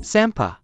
Sampah.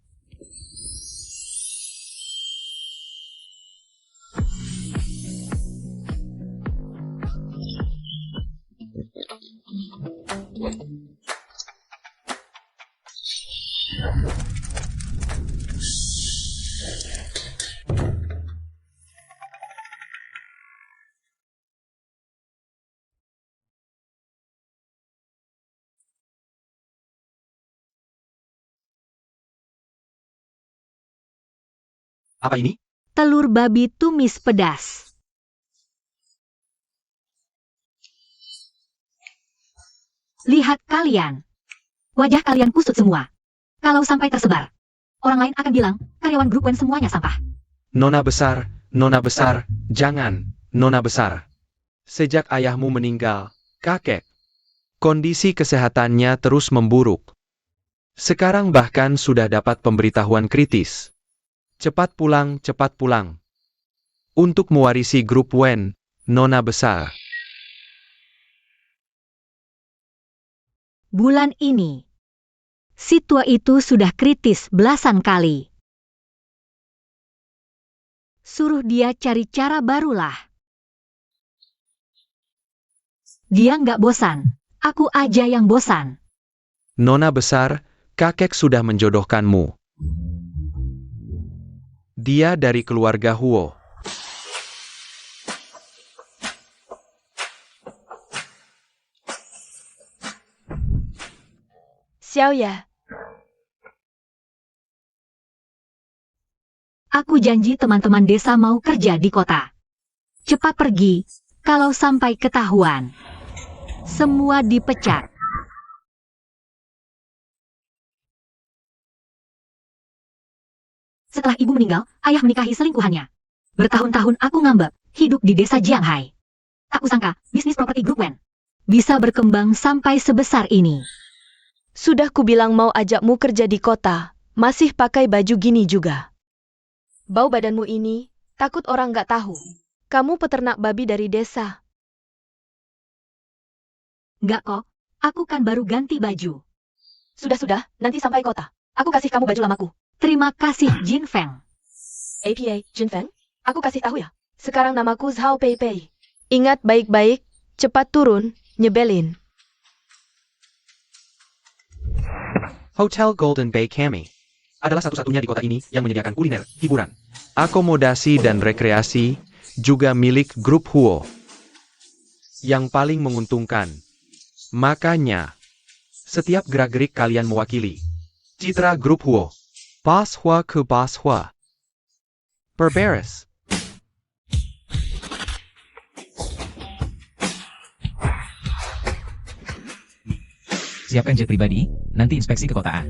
Apa ini? Telur babi tumis pedas. Lihat kalian. Wajah kalian kusut semua. Kalau sampai tersebar, orang lain akan bilang, karyawan grup Wen semuanya sampah. Nona besar, jangan, Nona besar. Sejak ayahmu meninggal, kakek, kondisi kesehatannya terus memburuk. Sekarang bahkan sudah dapat pemberitahuan kritis. Cepat pulang. Untuk mewarisi grup Wen, Nona besar. Bulan ini, si tua itu sudah kritis belasan kali. Suruh dia cari cara barulah. Dia nggak bosan, aku aja yang bosan. Nona besar, kakek sudah menjodohkanmu. Dia dari keluarga Huo. Xiaoya, Aku janji teman-teman desa mau kerja di kota. Cepat pergi, kalau sampai ketahuan. Semua dipecat. Setelah ibu meninggal, ayah menikahi selingkuhannya. Bertahun-tahun aku ngambek, hidup di desa Jianghai. Tak kusangka, bisnis properti grup Wen bisa berkembang sampai sebesar ini. sudah kubilang mau ajakmu kerja di kota, masih pakai baju gini juga. Bau badanmu ini, takut orang nggak tahu. Kamu peternak babi dari desa. Nggak kok, aku kan baru ganti baju. Sudah, nanti sampai kota. Aku kasih kamu baju lamaku. Terima kasih Jin Feng. APA, Junfeng, aku kasih tahu ya. Sekarang namaku Zhao Peipei. Ingat baik-baik, cepat turun, nyebelin. Hotel Golden Bay Kami adalah satu-satunya di kota ini yang menyediakan kuliner, hiburan, akomodasi dan rekreasi, juga milik grup Huo. Yang paling menguntungkan. Makanya, setiap gerak-gerik kalian mewakili citra grup Huo. Bahwa ke bahwa. Berberes. Siapkan jet pribadi, nanti inspeksi ke kota A.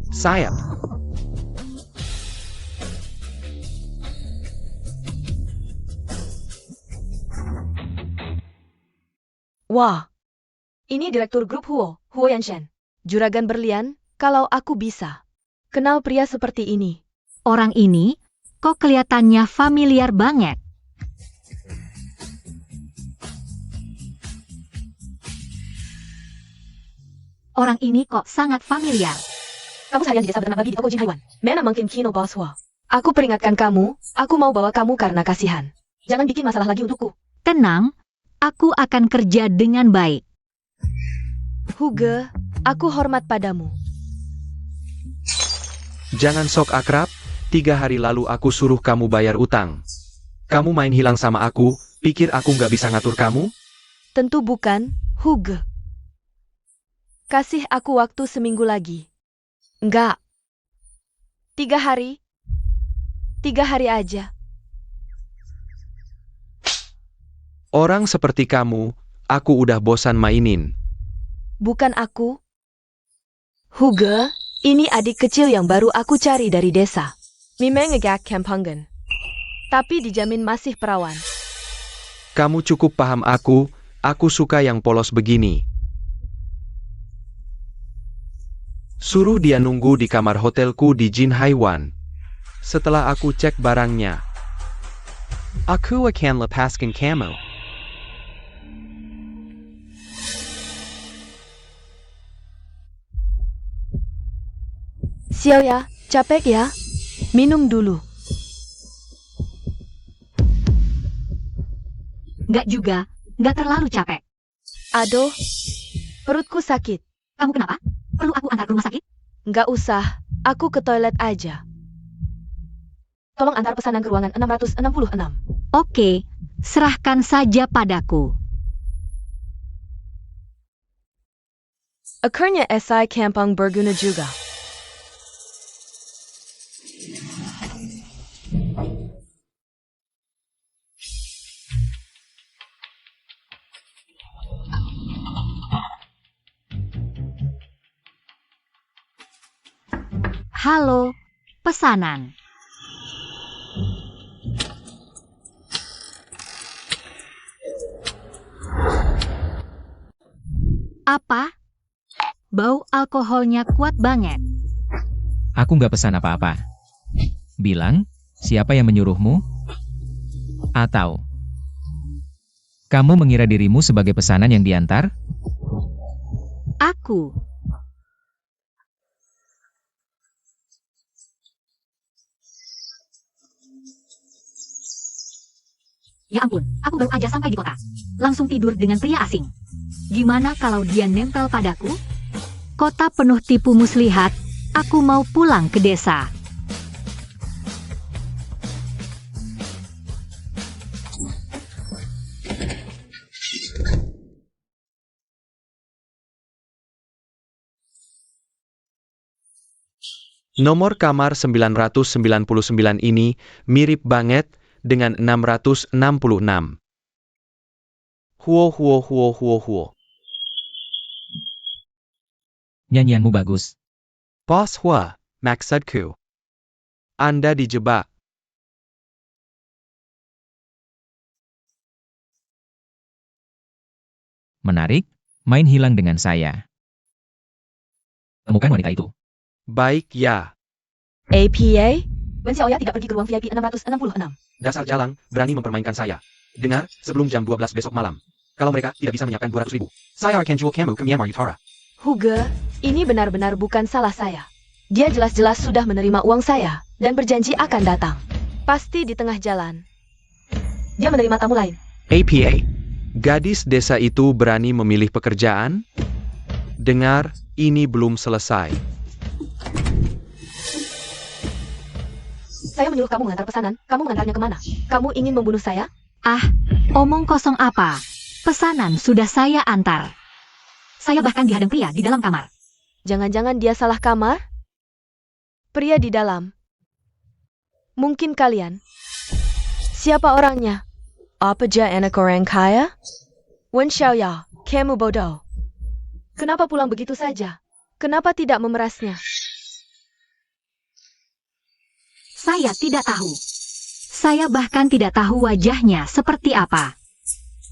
Sayap. Wah, ini direktur grup Huo, Huo Yanshen. Juragan berlian, kalau aku bisa. Kenal pria seperti ini. Orang ini, kok kelihatannya familiar banget. Orang ini kok sangat familiar. Kamu seharian di desa beternak babi di toko Jin Haiwan. Mana mungkin Kino Bahwa. Aku peringatkan kamu, aku mau bawa kamu karena kasihan. Jangan bikin masalah lagi untukku. Tenang, aku akan kerja dengan baik. Huge, aku hormat padamu. Jangan sok akrab, 3 hari lalu aku suruh kamu bayar utang. Kamu main hilang sama aku, pikir aku nggak bisa ngatur kamu? Tentu bukan, Huge. Kasih aku waktu seminggu lagi. Enggak. 3 hari. 3 hari aja. Orang seperti kamu, aku udah bosan mainin. Bukan aku. Huge, ini adik kecil yang baru aku cari dari desa. Memang ngegak Kempangan. Tapi dijamin masih perawan. Kamu cukup paham aku suka yang polos begini. Suruh dia nunggu di kamar hotelku di Jin Haiwan. Setelah aku cek barangnya, aku akan lepaskan kamu. Xiaoya, capek ya? Minum dulu. Nggak juga, nggak terlalu capek. Aduh, perutku sakit. Kamu kenapa? Perlu aku antar ke rumah sakit? Nggak usah, aku ke toilet aja. Tolong antar pesanan ke ruangan 666. Oke, serahkan saja padaku. Akhirnya SI Kampung berguna juga. Halo, pesanan. Apa? Bau alkoholnya kuat banget. Aku nggak pesan apa-apa. Bilang, siapa yang menyuruhmu? Atau, kamu mengira dirimu sebagai pesanan yang diantar? Aku. Ya ampun, aku baru aja sampai di kota. Langsung tidur dengan pria asing. Gimana kalau dia nempel padaku? Kota penuh tipu muslihat, aku mau pulang ke desa. Nomor kamar 999 ini mirip banget dengan 666. Huo huo huo huo huo. Nyanyianmu bagus. Bos Hua, maksudku. Anda dijebak. Menarik, main hilang dengan saya. Temukan wanita itu. Baik ya. APA? Wen Xiaoya tidak pergi ke ruang VIP 666. Dasar jalang, berani mempermainkan saya. Dengar, sebelum jam 12 besok malam. Kalau mereka tidak bisa menyiapkan 200.000, saya akan jual kamu ke Myanmar Utara. Hugo, ini benar-benar bukan salah saya. Dia jelas-jelas sudah menerima uang saya, dan berjanji akan datang. Pasti di tengah jalan. Dia menerima tamu lain. APA, gadis desa itu berani memilih pekerjaan? Dengar, ini belum selesai. Saya menyuruh kamu mengantar pesanan, kamu mengantarnya kemana? Kamu ingin membunuh saya? Ah, omong kosong apa? Pesanan sudah saya antar. Saya bahkan dihadang pria di dalam kamar. Jangan-jangan dia salah kamar? Pria di dalam. Mungkin kalian. Siapa orangnya? Apa dia anak orang kaya? Wen Xiaoya, kamu bodoh. Kenapa pulang begitu saja? Kenapa tidak memerasnya? Saya tidak tahu. Saya bahkan tidak tahu wajahnya seperti apa.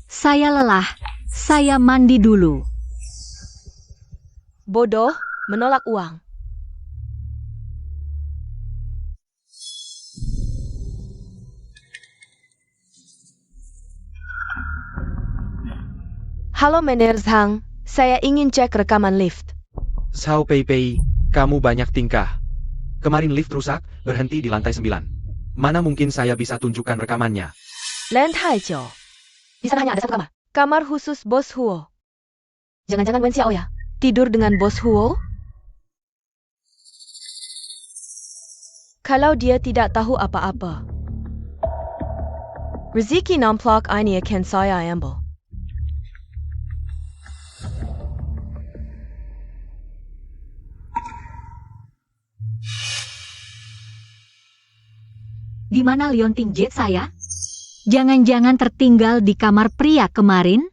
Saya lelah. Saya mandi dulu. Bodoh, menolak uang. Halo Mener Zhang, saya ingin cek rekaman lift. Sao Pei Pei, kamu banyak tingkah. Kemarin lift rusak, berhenti di lantai 9. Mana mungkin saya bisa tunjukkan rekamannya? Lantai 9. Di sana hanya ada satu kamar. Kamar khusus Bos Huo. Jangan-jangan Wen Xiaoya tidur dengan Bos Huo? Kalau dia tidak tahu apa-apa. Rezeki nampak ini akan saya ambil. Di mana liontin jet saya? Jangan-jangan tertinggal di kamar pria kemarin?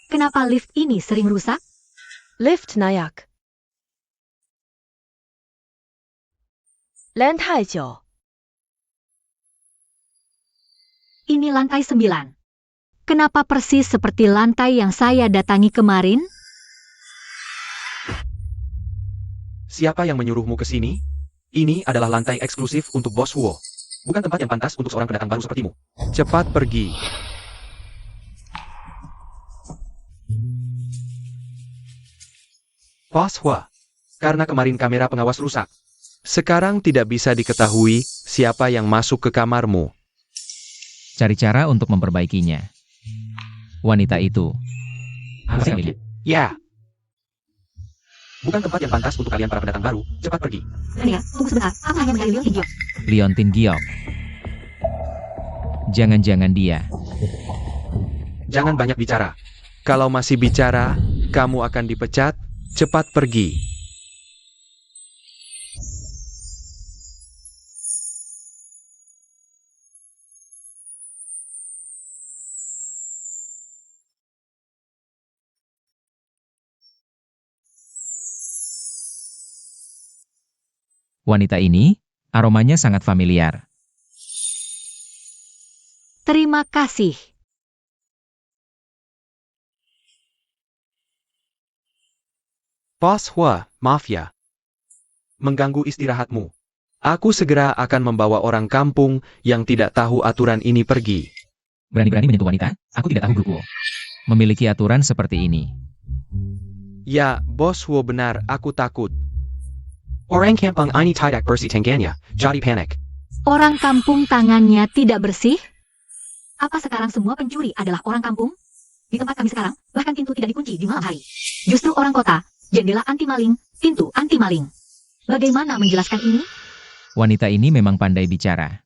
Kenapa lift ini sering rusak? Lift naik. Lantai 9. Ini lantai 9. Kenapa persis seperti lantai yang saya datangi kemarin? Siapa yang menyuruhmu ke sini? Ini adalah lantai eksklusif untuk Bos Huo. Bukan tempat yang pantas untuk seorang pendatang baru sepertimu. Cepat pergi. Bos Huo. Karena kemarin kamera pengawas rusak. Sekarang tidak bisa diketahui siapa yang masuk ke kamarmu. Cari cara untuk memperbaikinya. Wanita itu. Apa sih Amelia? Ya. Bukan tempat yang pantas untuk kalian para pendatang baru. Cepat pergi. Daniel, tunggu sebentar. Aku hanya mencari Leon Tinggiok. Leontin Giok. Jangan-jangan dia. Jangan banyak bicara. Kalau masih bicara, kamu akan dipecat. Cepat pergi. Wanita ini, aromanya sangat familiar. Terima kasih. Bos Hua, maaf ya. Mengganggu istirahatmu. Aku segera akan membawa orang kampung yang tidak tahu aturan ini pergi. Berani-berani menyentuh wanita, aku tidak tahu grup Wo. Memiliki aturan seperti ini. Ya, Bos Huo benar, aku takut. Orang kampung ini tidak bersih tangannya, jadi panik. Orang kampung tangannya tidak bersih? Apa sekarang semua pencuri adalah orang kampung? Di tempat kami sekarang, bahkan pintu tidak dikunci di malam hari. Justru orang kota, jendela anti maling, pintu anti maling. Bagaimana menjelaskan ini? Wanita ini memang pandai bicara.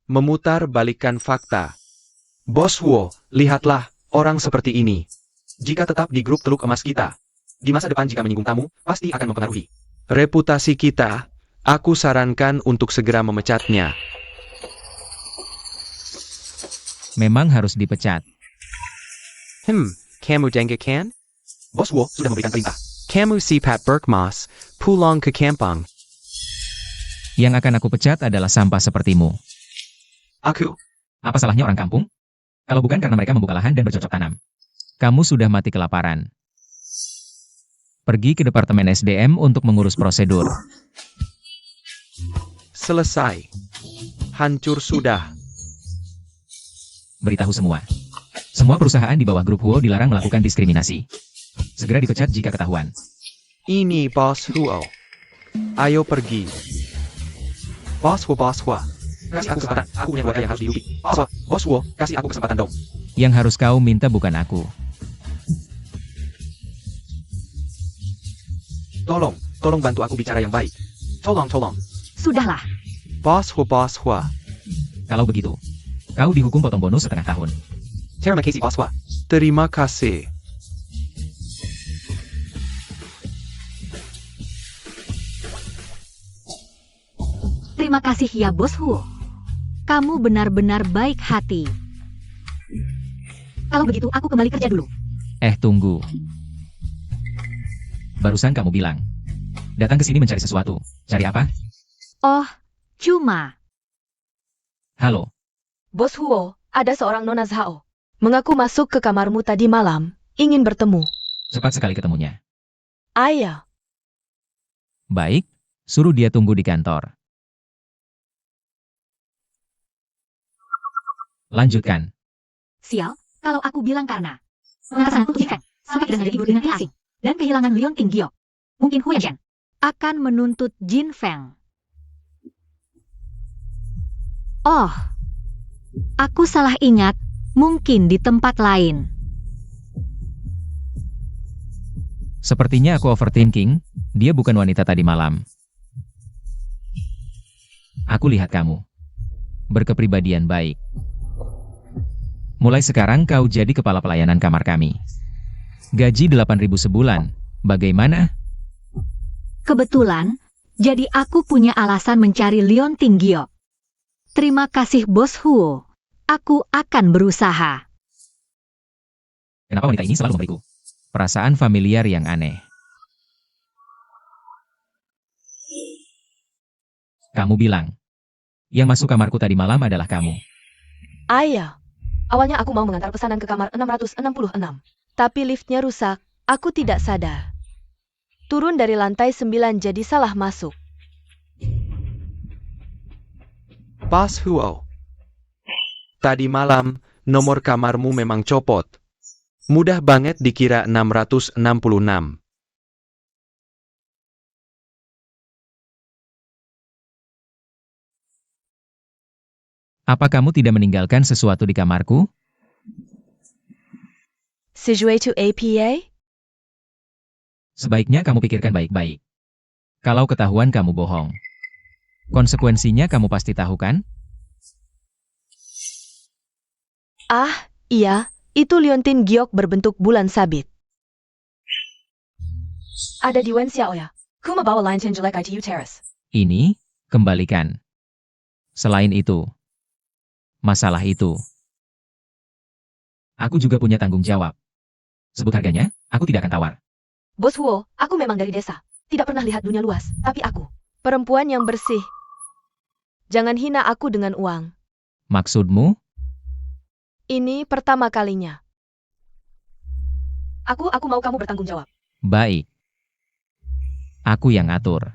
Memutar balikan fakta. Bos Huo, lihatlah, orang seperti ini. Jika tetap di grup Teluk Emas kita, di masa depan jika menyinggung tamu, pasti akan mempengaruhi reputasi kita. Aku sarankan untuk segera memecatnya. Memang harus dipecat. Kamu dengar kan? Bos Huo sudah memberikan perintah. Kamu sipat berkemas, pulang ke kampung. Yang akan aku pecat adalah sampah sepertimu. Aku, Apa salahnya orang kampung? Kalau bukan karena mereka membuka lahan dan bercocok tanam. Kamu sudah mati kelaparan. Pergi ke Departemen SDM untuk mengurus prosedur. selesai. Hancur sudah. Beritahu semua. Semua perusahaan di bawah grup Huo dilarang melakukan diskriminasi. Segera dipecat jika ketahuan. Ini Bos Huo. Ayo pergi. Bos Huo, Bos Huo. Kasih aku kesempatan, aku punya keluarga yang harus dihidupi. Bos Huo, kasih aku kesempatan dong. Yang harus kau minta bukan aku. Tolong bantu aku bicara yang baik. Tolong. Sudahlah. Bos Huo. Kalau begitu, kau dihukum potong bonus setengah tahun. Terima kasih, Bos Huo. Terima kasih. Terima kasih ya Bos Huo. Kamu benar-benar baik hati. Kalau begitu aku kembali kerja dulu. Tunggu. Barusan kamu bilang, datang ke sini mencari sesuatu. Cari apa? Oh, cuma. Halo. Bos Huo, ada seorang Nona Zhao. Mengaku masuk ke kamarmu tadi malam, ingin bertemu. Cepat sekali ketemunya. Ayah, Baik, suruh dia tunggu di kantor. Lanjutkan. Sial, kalau aku bilang karena pengatasan untuk Jifeng sampai tidak sengaja tidur dengan pria asing dan kehilangan Leon Tinggiok. Mungkin Hu Yanzhen akan menuntut Jin Feng. Oh, aku salah ingat, mungkin di tempat lain. Sepertinya aku overthinking, dia bukan wanita tadi malam. Aku lihat kamu. Berkepribadian baik. Mulai sekarang kau jadi kepala pelayanan kamar kami. Gaji 8.000 sebulan, bagaimana? Kebetulan, jadi aku punya alasan mencari Leon Tinggiok. Terima kasih Bos Huo. Aku akan berusaha. Kenapa wanita ini selalu memberiku perasaan familiar yang aneh? Kamu bilang, yang masuk kamarku tadi malam adalah kamu. ayah. Awalnya aku mau mengantar pesanan ke kamar 666. Tapi liftnya rusak, aku tidak sadar. Turun dari lantai 9 jadi salah masuk. Pas Huo. Tadi malam, nomor kamarmu memang copot. Mudah banget dikira 666. Apa kamu tidak meninggalkan sesuatu di kamarku? Situasi APA? Sebaiknya kamu pikirkan baik-baik. Kalau ketahuan kamu bohong, konsekuensinya kamu pasti tahu kan? Ah, iya, itu liontin giok berbentuk bulan sabit. Ada di Wen Xiao ya. Ku membawa liontin jelek ITU Terrace. Ini, kembalikan. Selain itu, masalah itu, aku juga punya tanggung jawab. Sebut harganya, aku tidak akan tawar. Bos Huo, aku memang dari desa. Tidak pernah lihat dunia luas, tapi aku perempuan yang bersih. Jangan hina aku dengan uang. Maksudmu? Ini pertama kalinya. Aku mau kamu bertanggung jawab. Baik. Aku yang atur.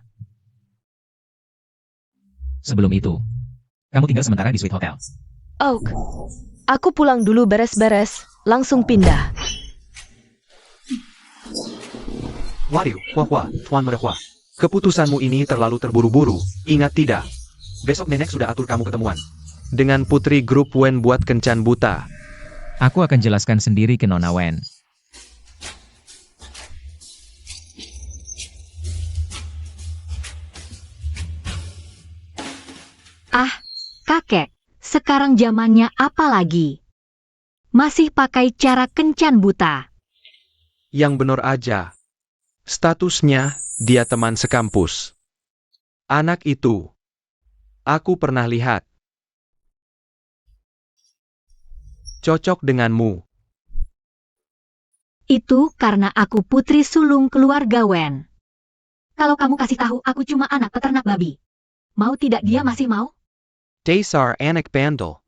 Sebelum itu, kamu tinggal sementara di suite hotel. Oak, aku pulang dulu beres-beres, langsung pindah. Waduh, wah, Tuan Merehua. Keputusanmu ini terlalu terburu-buru, ingat tidak? Besok nenek sudah atur kamu ketemuan dengan putri grup Wen buat kencan buta. Aku akan jelaskan sendiri ke Nona Wen. Ah, kakek, sekarang zamannya apa lagi? Masih pakai cara kencan buta. Yang benar aja. Statusnya, dia teman sekampus. Anak itu, aku pernah lihat. Cocok denganmu. Itu karena aku putri sulung keluarga Wen. Kalau kamu kasih tahu aku cuma anak peternak babi. Mau tidak dia masih mau? Dasar anak bandel.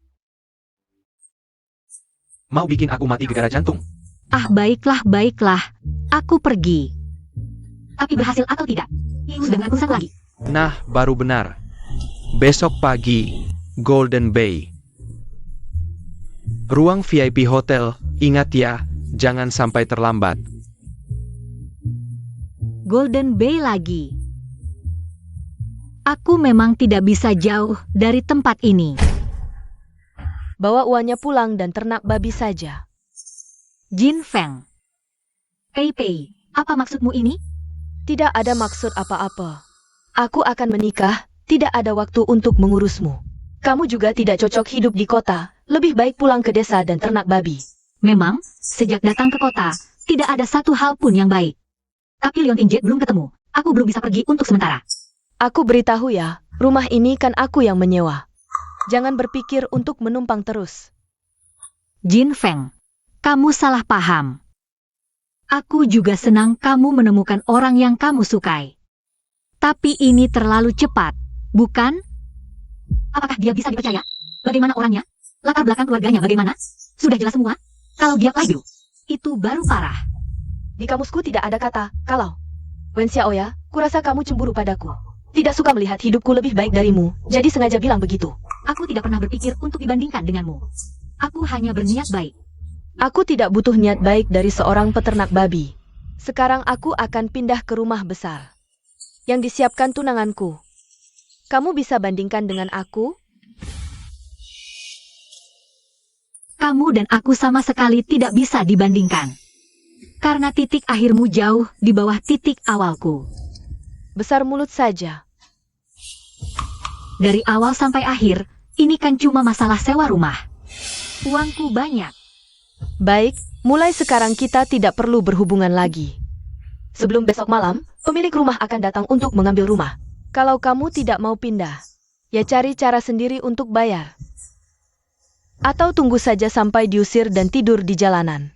Mau bikin aku mati gara-gara jantung? Ah baiklah, aku pergi. Tapi berhasil atau tidak? Ini sudah urusan lagi. Nah, baru benar. Besok pagi, Golden Bay. Ruang VIP hotel, ingat ya, jangan sampai terlambat. Golden Bay lagi. Aku memang tidak bisa jauh dari tempat ini. Bawa uangnya pulang dan ternak babi saja. Jin Feng. Pei, apa maksudmu ini? Tidak ada maksud apa-apa. Aku akan menikah, tidak ada waktu untuk mengurusmu. Kamu juga tidak cocok hidup di kota, lebih baik pulang ke desa dan ternak babi. Memang, sejak datang ke kota, tidak ada satu hal pun yang baik. Tapi Leon Injet belum ketemu, aku belum bisa pergi untuk sementara. Aku beritahu ya, rumah ini kan aku yang menyewa. Jangan berpikir untuk menumpang terus. Jin Feng, kamu salah paham. Aku juga senang kamu menemukan orang yang kamu sukai. Tapi ini terlalu cepat, bukan? Apakah dia bisa dipercaya? Bagaimana orangnya? Latar belakang keluarganya bagaimana? Sudah jelas semua? Kalau dia playboy, itu baru parah. Di kamusku tidak ada kata, kalau. Wen Xiao ya, kurasa kamu cemburu padaku. Tidak suka melihat hidupku lebih baik darimu, jadi sengaja bilang begitu. Aku tidak pernah berpikir untuk dibandingkan denganmu. Aku hanya berniat baik. Aku tidak butuh niat baik dari seorang peternak babi. Sekarang aku akan pindah ke rumah besar yang disiapkan tunanganku. Kamu bisa bandingkan dengan aku? Kamu dan aku sama sekali tidak bisa dibandingkan. Karena titik akhirmu jauh di bawah titik awalku. Besar mulut saja. Dari awal sampai akhir, ini kan cuma masalah sewa rumah. Uangku banyak. Baik, mulai sekarang kita tidak perlu berhubungan lagi. Sebelum besok malam, pemilik rumah akan datang untuk mengambil rumah. Kalau kamu tidak mau pindah, ya cari cara sendiri untuk bayar. Atau tunggu saja sampai diusir dan tidur di jalanan.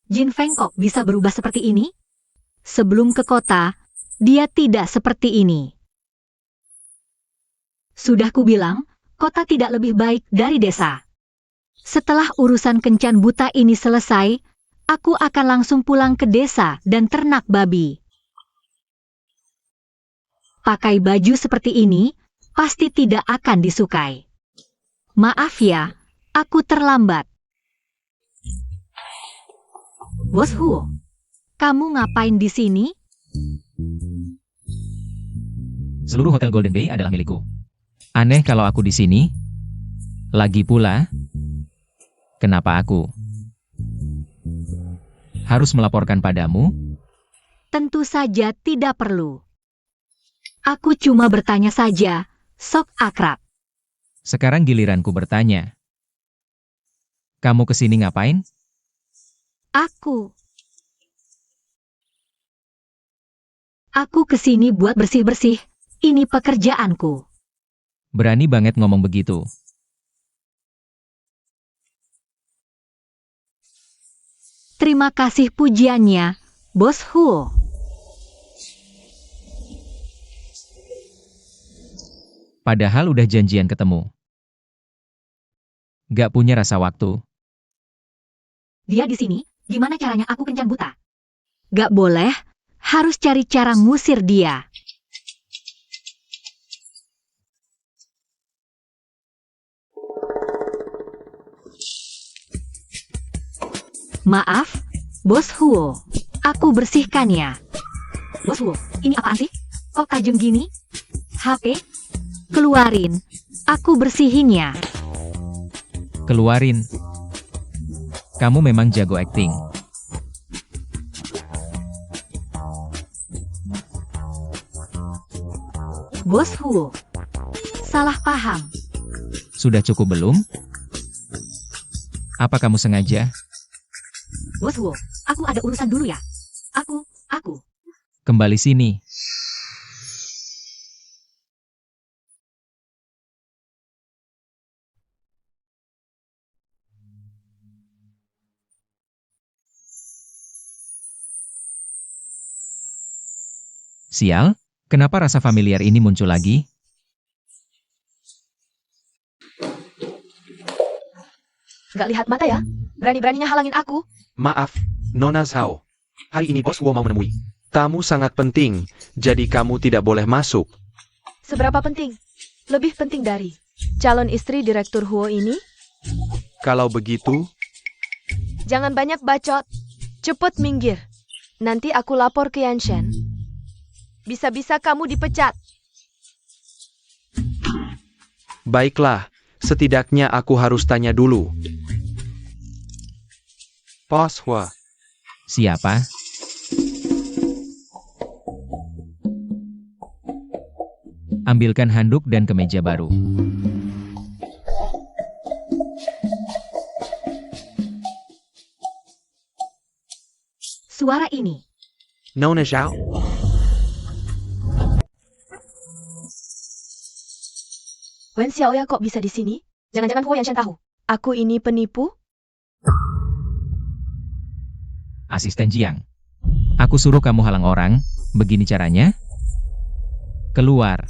Jin Feng kok bisa berubah seperti ini? Sebelum ke kota, dia tidak seperti ini. Sudah kubilang, kota tidak lebih baik dari desa. Setelah urusan kencan buta ini selesai, Aku akan langsung pulang ke desa dan ternak babi. Pakai baju seperti ini pasti tidak akan disukai. Maaf ya, aku terlambat. Bos Huo, kamu ngapain di sini? Seluruh hotel Golden Bay adalah milikku. Aneh kalau aku di sini. Lagi pula, kenapa aku harus melaporkan padamu? Tentu saja tidak perlu. Aku cuma bertanya saja, sok akrab. Sekarang giliranku bertanya. Kamu kesini ngapain? Aku kesini buat bersih-bersih. Ini pekerjaanku. Berani banget ngomong begitu. Terima kasih pujiannya, Bos Huo. Padahal udah janjian ketemu. Gak punya rasa waktu. Dia di sini, gimana caranya aku kencan buta? Gak boleh, harus cari cara ngusir dia. Maaf, Bos Huo. Aku bersihkannya. Bos Huo, ini apaan sih? Kok tajam gini? HP? Keluarin. Aku bersihinnya. Keluarin. Kamu memang jago akting. Bos Huo. Salah paham. Sudah cukup belum? Apa kamu sengaja? Bos Huo, aku ada urusan dulu ya. Aku. Kembali sini. Sial, kenapa rasa familiar ini muncul lagi? Gak lihat mata ya? Berani-beraninya halangin aku. Maaf, Nona Zhao. Hari ini Bos Huo mau menemui. Tamu sangat penting, jadi kamu tidak boleh masuk. Seberapa penting? Lebih penting dari calon istri Direktur Huo ini? Kalau begitu, Jangan banyak bacot. Cepet minggir. Nanti aku lapor ke Yanshen. Bisa-bisa kamu dipecat. baiklah, setidaknya aku harus tanya dulu. Bos Huo, Siapa? Ambilkan handuk dan kemeja baru. Suara ini. Nona Zhao, Wen Xiaoya kok bisa di sini? Jangan-jangan Huo Yanshen tahu. Aku ini penipu? Asisten Jiang. Aku suruh kamu halang orang, begini caranya? Keluar.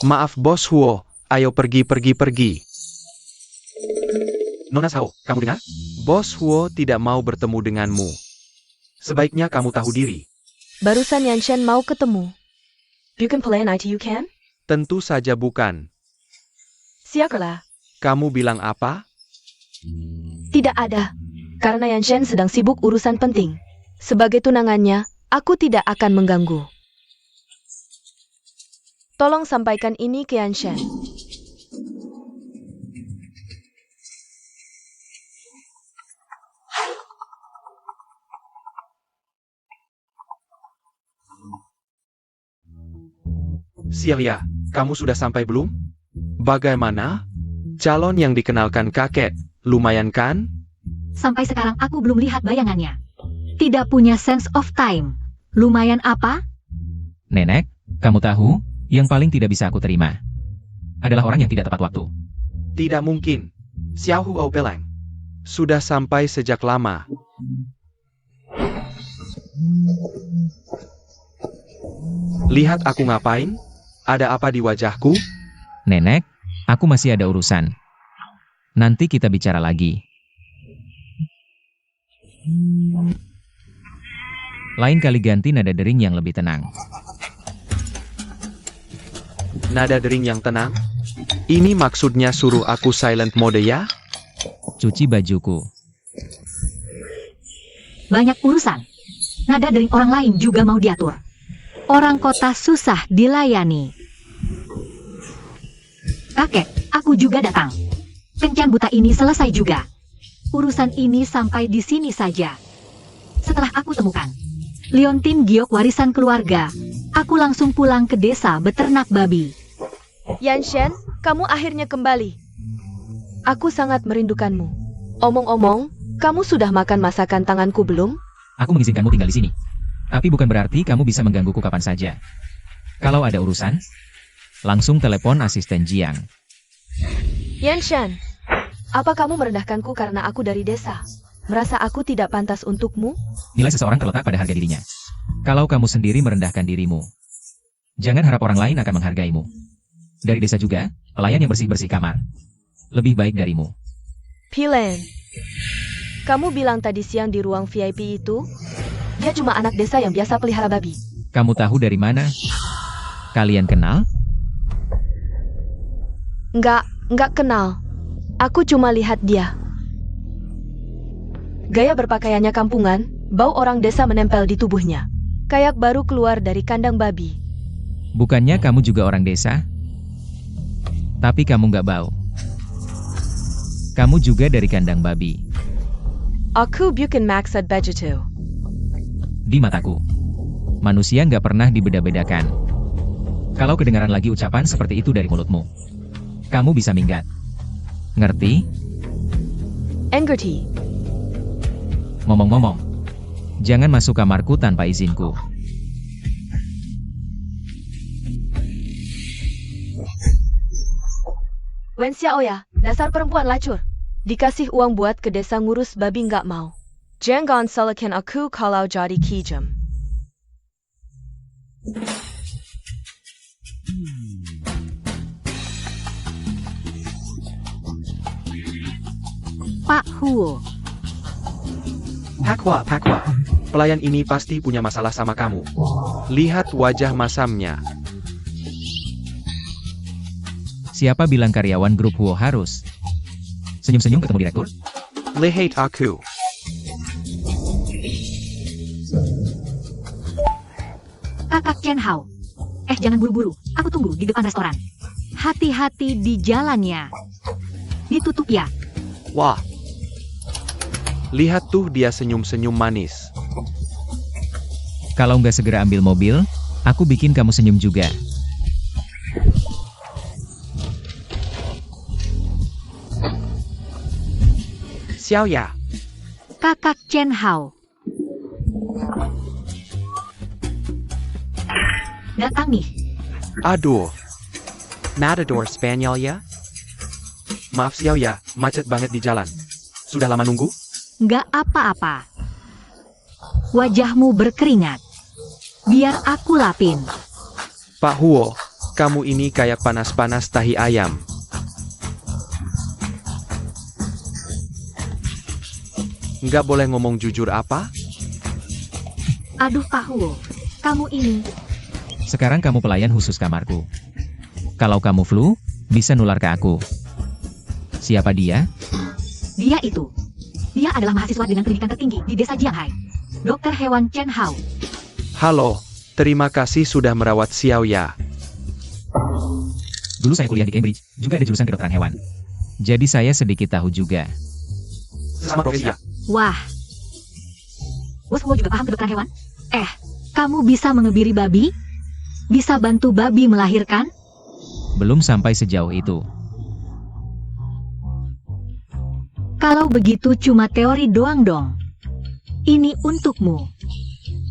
maaf Bos Huo, ayo pergi. Nona Zhao, kamu dengar? Bos Huo tidak mau bertemu denganmu. Sebaiknya kamu tahu diri. Barusan Yanshen mau ketemu. You can play an IT you can? Tentu saja bukan. Siapalah. Kamu bilang apa? Tidak ada. Karena Yanshen sedang sibuk urusan penting. Sebagai tunangannya, aku tidak akan mengganggu. Tolong sampaikan ini ke Yanshen. Xiaoya, kamu sudah sampai belum? Bagaimana? Calon yang dikenalkan kakek, lumayan kan? Sampai sekarang aku belum lihat bayangannya. Tidak punya sense of time. Lumayan apa? Nenek, kamu tahu, yang paling tidak bisa aku terima adalah orang yang tidak tepat waktu. Tidak mungkin. Xiao Huo Peleng sudah sampai sejak lama. Lihat aku ngapain? Ada apa di wajahku? Nenek, aku masih ada urusan. Nanti kita bicara lagi. Lain kali ganti nada dering yang lebih tenang. Nada dering yang tenang? Ini maksudnya suruh aku silent mode ya? Cuci bajuku. Banyak urusan. Nada dering orang lain juga mau diatur. Orang kota susah dilayani. Kakek, aku juga datang. Kencan buta ini selesai juga. Urusan ini sampai di sini saja. Setelah aku temukan Liontin giok warisan keluarga, aku langsung pulang ke desa beternak babi. Yanshen, kamu akhirnya kembali. Aku sangat merindukanmu. Omong-omong, kamu sudah makan masakan tanganku belum? Aku mengizinkanmu tinggal di sini. Tapi bukan berarti kamu bisa menggangguku kapan saja. Kalau ada urusan, langsung telepon asisten Jiang. Yanshen, apa kamu merendahkanku karena aku dari desa? Merasa aku tidak pantas untukmu? Nilai seseorang terletak pada harga dirinya. Kalau kamu sendiri merendahkan dirimu, jangan harap orang lain akan menghargaimu. Dari desa juga, pelayan yang bersih-bersih kamar lebih baik darimu. Pilen, kamu bilang tadi siang di ruang VIP itu, dia cuma anak desa yang biasa pelihara babi. Kamu tahu dari mana? Kalian kenal? Enggak kenal. Aku cuma lihat dia. Gaya berpakaiannya kampungan, bau orang desa menempel di tubuhnya. Kayak baru keluar dari kandang babi. Bukannya kamu juga orang desa? Tapi kamu nggak bau. Kamu juga dari kandang babi. Aku bukan maksud begitu. Di mataku, manusia nggak pernah dibeda-bedakan. Kalau kedengaran lagi ucapan seperti itu dari mulutmu, kamu bisa minggat. Ngerti? Engerti. Ngomong-ngomong, jangan masuk kamarku tanpa izinku. Wen Xiaoya, dasar perempuan lacur. Dikasih uang buat ke desa ngurus babi nggak mau. Jangan salahkan aku kalau jadi kijam. Pak Huo, Pakwa. Pelayan ini pasti punya masalah sama kamu. Lihat wajah masamnya. Siapa bilang karyawan grup Huo harus senyum-senyum ketemu direktur? Lihat aku. Kakak Chen Hao. Jangan buru-buru, aku tunggu di depan restoran. Hati-hati di jalannya. Ditutup ya. Wah. Lihat tuh dia senyum-senyum manis. Kalau nggak segera ambil mobil, aku bikin kamu senyum juga. Xiaoya. Kakak Chen Hao. Datang nih. Aduh. Matador Spanyol ya? Maaf Xiaoya, macet banget di jalan. Sudah lama nunggu? Nggak apa-apa. Wajahmu berkeringat. Biar aku lapin. Pak Huo, kamu ini kayak panas-panas tahi ayam. Nggak boleh ngomong jujur apa? Aduh Pak Huo, kamu ini. Sekarang kamu pelayan khusus kamarku. Kalau kamu flu, bisa nular ke aku. Siapa dia? Dia itu. Dia adalah mahasiswa dengan pendidikan tertinggi di desa Jianghai. Dokter hewan Chen Hao. Halo, terima kasih sudah merawat Xiaoya. Dulu saya kuliah di Cambridge, juga ada jurusan kedokteran hewan. Jadi saya sedikit tahu juga. Sama profesi ya? Wah. Bos Huo juga paham kedokteran hewan? Kamu bisa mengebiri babi? Bisa bantu babi melahirkan? Belum sampai sejauh itu. Kalau begitu cuma teori doang dong. Ini untukmu.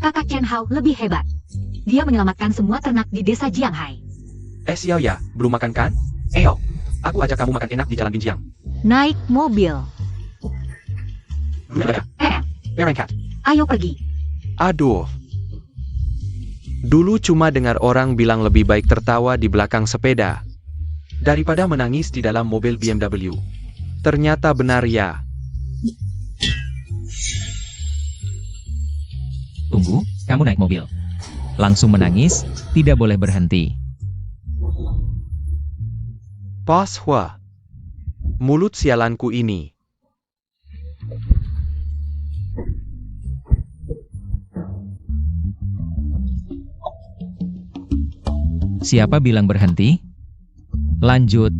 Kakak Chen Hao lebih hebat. Dia menyelamatkan semua ternak di desa Jianghai. Xiaoya, belum makan kan? Yo, aku ajak kamu makan enak di Jalan Binjiang. Naik mobil. Berangkat. Ayo pergi. Aduh. Dulu cuma dengar orang bilang lebih baik tertawa di belakang sepeda daripada menangis di dalam mobil BMW. Ternyata benar ya. Tunggu, kamu naik mobil. Langsung menangis, tidak boleh berhenti. Pas Hua. Mulut sialanku ini. Siapa bilang berhenti? Lanjut.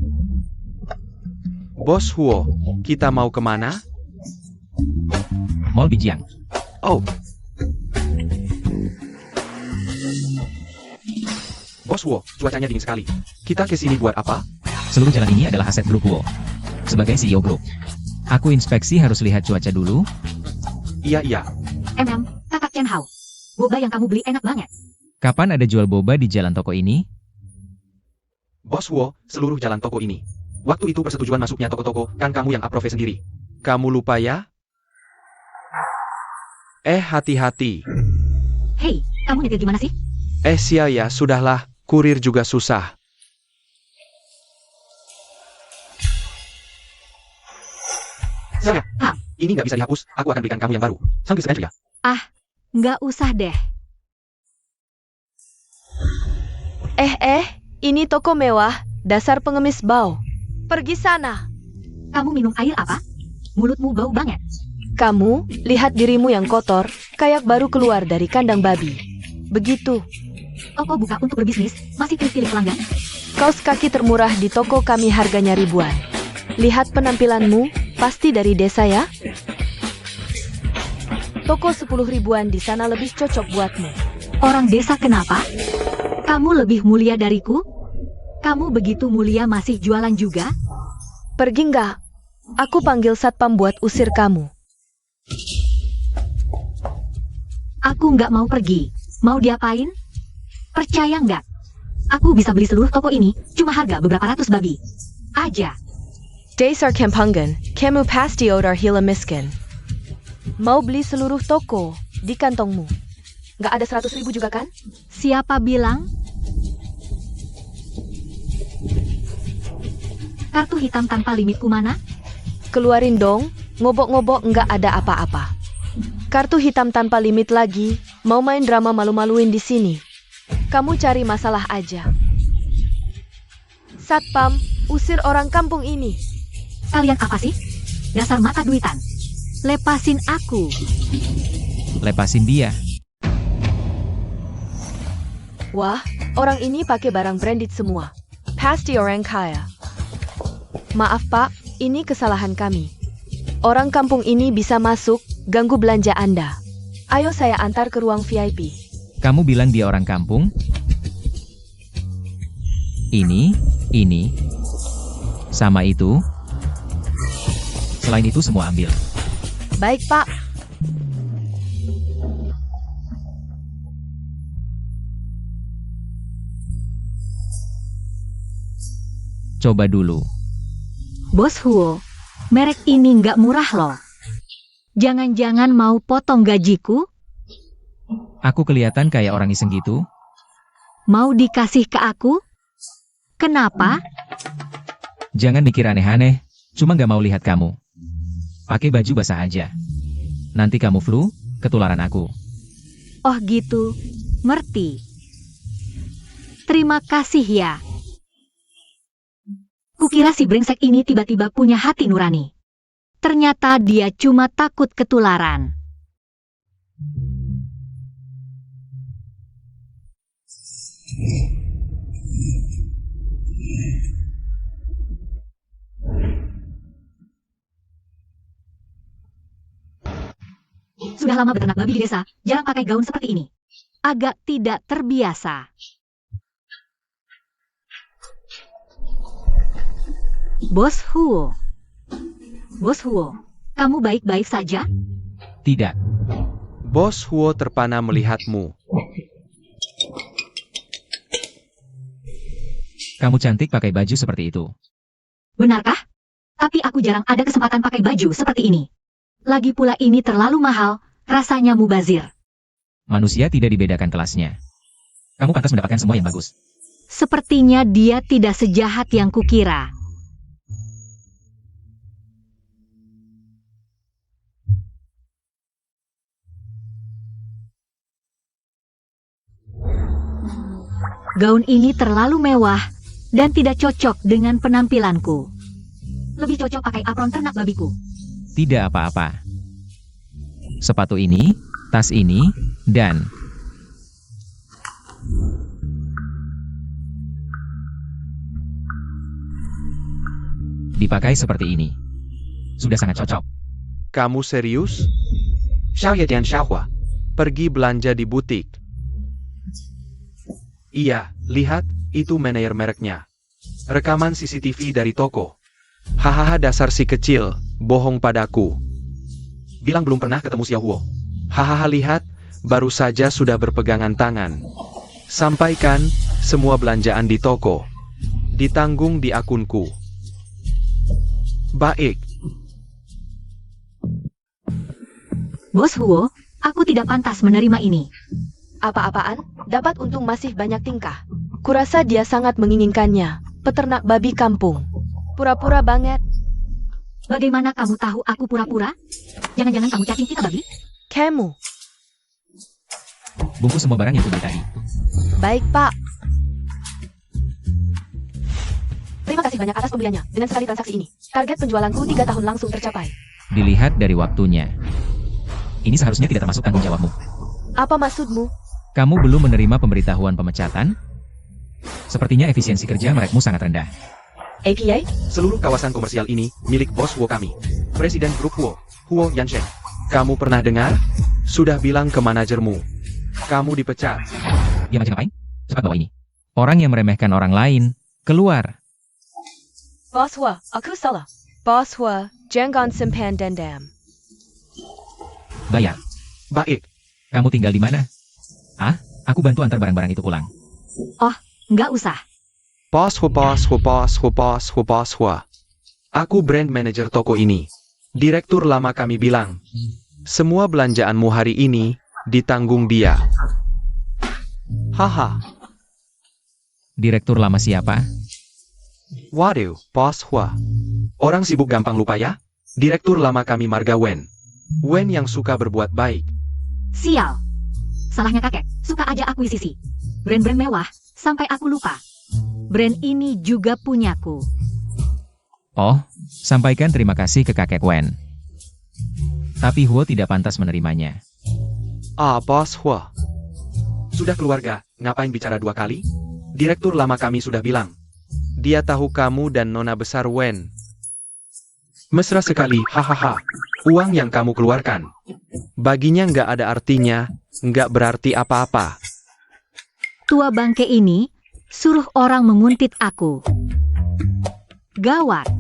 Bos Huo, kita mau kemana? Mall Bijiang. Oh. Bos Huo, cuacanya dingin sekali. Kita ke sini buat apa? Seluruh jalan ini adalah aset grup Huo. Sebagai CEO grup, aku inspeksi harus lihat cuaca dulu. Iya. Kakak Chen Hao. Boba yang kamu beli enak banget. Kapan ada jual boba di jalan toko ini? Bos Huo, seluruh jalan toko ini. Waktu itu persetujuan masuknya toko-toko, kan kamu yang aprove sendiri. Kamu lupa ya? Hati-hati. Hei, kamu nyetir gimana sih? Sia ya, sudahlah, kurir juga susah. Saya, ini nggak bisa dihapus, aku akan berikan kamu yang baru. Sambil sekali ya. Nggak usah deh. Ini toko mewah, dasar pengemis bau. Pergi sana. Kamu minum air apa? Mulutmu bau banget. Kamu, lihat dirimu yang kotor, kayak baru keluar dari kandang babi. Begitu. Toko buka untuk berbisnis, masih pilih pelanggan. Kaos kaki termurah di toko kami harganya ribuan. Lihat penampilanmu, pasti dari desa ya? Toko 10 ribuan di sana lebih cocok buatmu. Orang desa kenapa? Kamu lebih mulia dariku? Kamu begitu mulia masih jualan juga? Pergi nggak? Aku panggil satpam buat usir kamu. Aku nggak mau pergi. Mau diapain? Percaya nggak? Aku bisa beli seluruh toko ini, cuma harga beberapa ratus babi. Aja. Dasar Kampungan, kamu pasti odar hila miskin. Mau beli seluruh toko di kantongmu. Nggak ada 100 ribu juga kan? Siapa bilang? Kartu hitam tanpa limitku mana? Keluarin dong, ngobok-ngobok nggak ada apa-apa. Kartu hitam tanpa limit lagi, mau main drama malu-maluin di sini. Kamu cari masalah aja. Satpam, usir orang kampung ini. Kalian apa sih? Dasar mata duitan. Lepasin aku. Lepasin dia. Wah, orang ini pakai barang branded semua. Pasti orang kaya. Maaf Pak, ini kesalahan kami. Orang kampung ini bisa masuk, ganggu belanja Anda. Ayo saya antar ke ruang VIP. Kamu bilang dia orang kampung? Ini, sama itu. Selain itu semua ambil. Baik Pak. Coba dulu. Bos Huo, merek ini nggak murah loh. Jangan-jangan mau potong gajiku? Aku kelihatan kayak orang iseng gitu. Mau dikasih ke aku? Kenapa? Jangan mikir aneh-aneh, cuma gak mau lihat kamu. Pakai baju basah aja. Nanti kamu flu, ketularan aku. Oh gitu, ngerti. Terima kasih ya. Kukira si brengsek ini tiba-tiba punya hati nurani. Ternyata dia cuma takut ketularan. Sudah lama beternak babi di desa, jarang pakai gaun seperti ini. Agak tidak terbiasa. Bos Huo. Bos Huo, kamu baik-baik saja? Tidak. Bos Huo terpana melihatmu. Kamu cantik pakai baju seperti itu. Benarkah? Tapi aku jarang ada kesempatan pakai baju seperti ini. Lagi pula ini terlalu mahal, rasanya mubazir. Manusia tidak dibedakan kelasnya. Kamu pantas mendapatkan semua yang bagus. Sepertinya dia tidak sejahat yang kukira. Gaun ini terlalu mewah dan tidak cocok dengan penampilanku. Lebih cocok pakai apron ternak babiku. Tidak apa-apa. Sepatu ini, tas ini, dan... dipakai seperti ini. Sudah sangat cocok. Kamu serius? Xiao Ye Tian Xiaohua. Pergi belanja di butik. Iya, lihat, itu manajer mereknya. Rekaman CCTV dari toko. Hahaha dasar si kecil, bohong padaku. Bilang belum pernah ketemu Xiao Huo. Hahaha lihat, baru saja sudah berpegangan tangan. Sampaikan, semua belanjaan di toko. Ditanggung di akunku. Baik. Bos Huo, aku tidak pantas menerima ini. Apa-apaan? Dapat untung masih banyak tingkah. Kurasa dia sangat menginginkannya. Peternak babi kampung. Pura-pura banget. Bagaimana kamu tahu aku pura-pura? Jangan-jangan kamu cacing kita babi? Kamu. Bungkus semua barang yang kubeli tadi. Baik, Pak. Terima kasih banyak atas pembeliannya. Dengan sekali transaksi ini, target penjualanku 3 tahun langsung tercapai. Dilihat dari waktunya. Ini seharusnya tidak termasuk tanggung jawabmu. Apa maksudmu? Kamu belum menerima pemberitahuan pemecatan? Sepertinya efisiensi kerja merekmu sangat rendah. APA? Seluruh kawasan komersial ini milik bos Huo kami. Presiden grup Huo, Huo Yanshen. Kamu pernah dengar? Sudah bilang ke manajermu. Kamu dipecat. Diam aja ngapain? Cepat bawa ini. Orang yang meremehkan orang lain, keluar. Bos Hua, aku salah. Bos Hua, jangan simpan dendam. Bayar. Baik. Kamu tinggal di mana? Ah, aku bantu antar barang-barang itu pulang. Nggak usah. Bos Huo, bos Huo, bos Huo, bos Huo, bos Huo. Aku brand manager toko ini. Direktur lama kami bilang, semua belanjaanmu hari ini ditanggung dia. Haha. Direktur lama siapa? Waduh, bos Huo. Orang sibuk gampang lupa ya? Direktur lama kami marga Wen. Wen yang suka berbuat baik. Sial. Salahnya kakek, suka aja akuisisi. Brand-brand mewah, sampai aku lupa. Brand ini juga punyaku. Oh, sampaikan terima kasih ke kakek Wen. Tapi Huo tidak pantas menerimanya. Ah, bos Huo. Sudah keluarga, ngapain bicara 2 kali? Direktur lama kami sudah bilang. Dia tahu kamu dan nona besar Wen. Mesra sekali, hahaha. Uang yang kamu keluarkan. Baginya nggak ada artinya, nggak berarti apa-apa. Tua bangke ini suruh orang menguntit aku. Gawat.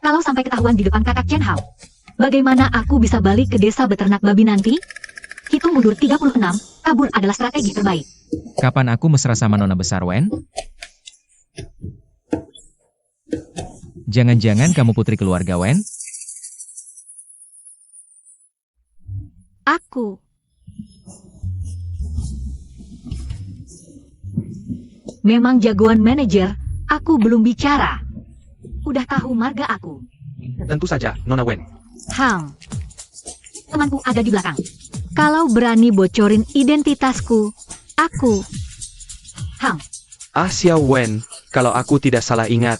Kalau sampai ketahuan di depan kakak Chen Hao, bagaimana aku bisa balik ke desa beternak babi nanti? Hitung mundur 36, kabur adalah strategi terbaik. Kapan aku mesra sama nona besar Wen? Jangan-jangan kamu putri keluarga Wen? Aku. Memang jagoan manajer, aku belum bicara. Udah tahu marga aku. Tentu saja, nona Wen. Temanku ada di belakang. Kalau berani bocorin identitasku, aku. Ah, Xiao Wen, kalau aku tidak salah ingat.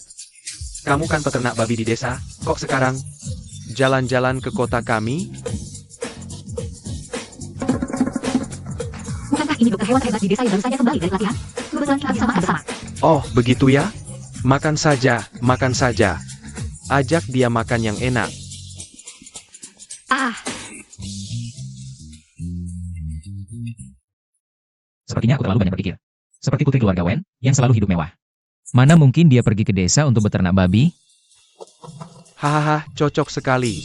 Kamu kan peternak babi di desa, kok sekarang jalan-jalan ke kota kami? Bukankah ini dokter hewan hebat di desa yang baru saja kembali dari latihan? Kebetulan kita bisa makan bersama. Oh, begitu ya? Makan saja, makan saja. Ajak dia makan yang enak. Sepertinya aku terlalu banyak berpikir. Seperti putri keluarga Wen, yang selalu hidup mewah. Mana mungkin dia pergi ke desa untuk beternak babi? Hahaha, cocok sekali.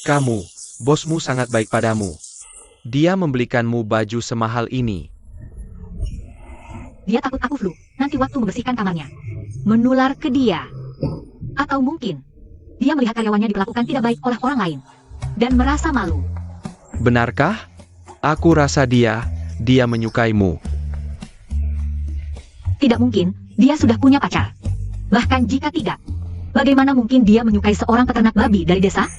Kamu, bosmu sangat baik padamu. Dia membelikanmu baju semahal ini. Dia takut aku flu, nanti waktu membersihkan kamarnya. Menular ke dia. Atau mungkin, dia melihat karyawannya diperlakukan tidak baik oleh orang lain. Dan merasa malu. Benarkah? Aku rasa dia menyukaimu. Tidak mungkin, dia sudah punya pacar. Bahkan jika tidak, bagaimana mungkin dia menyukai seorang peternak babi dari desa?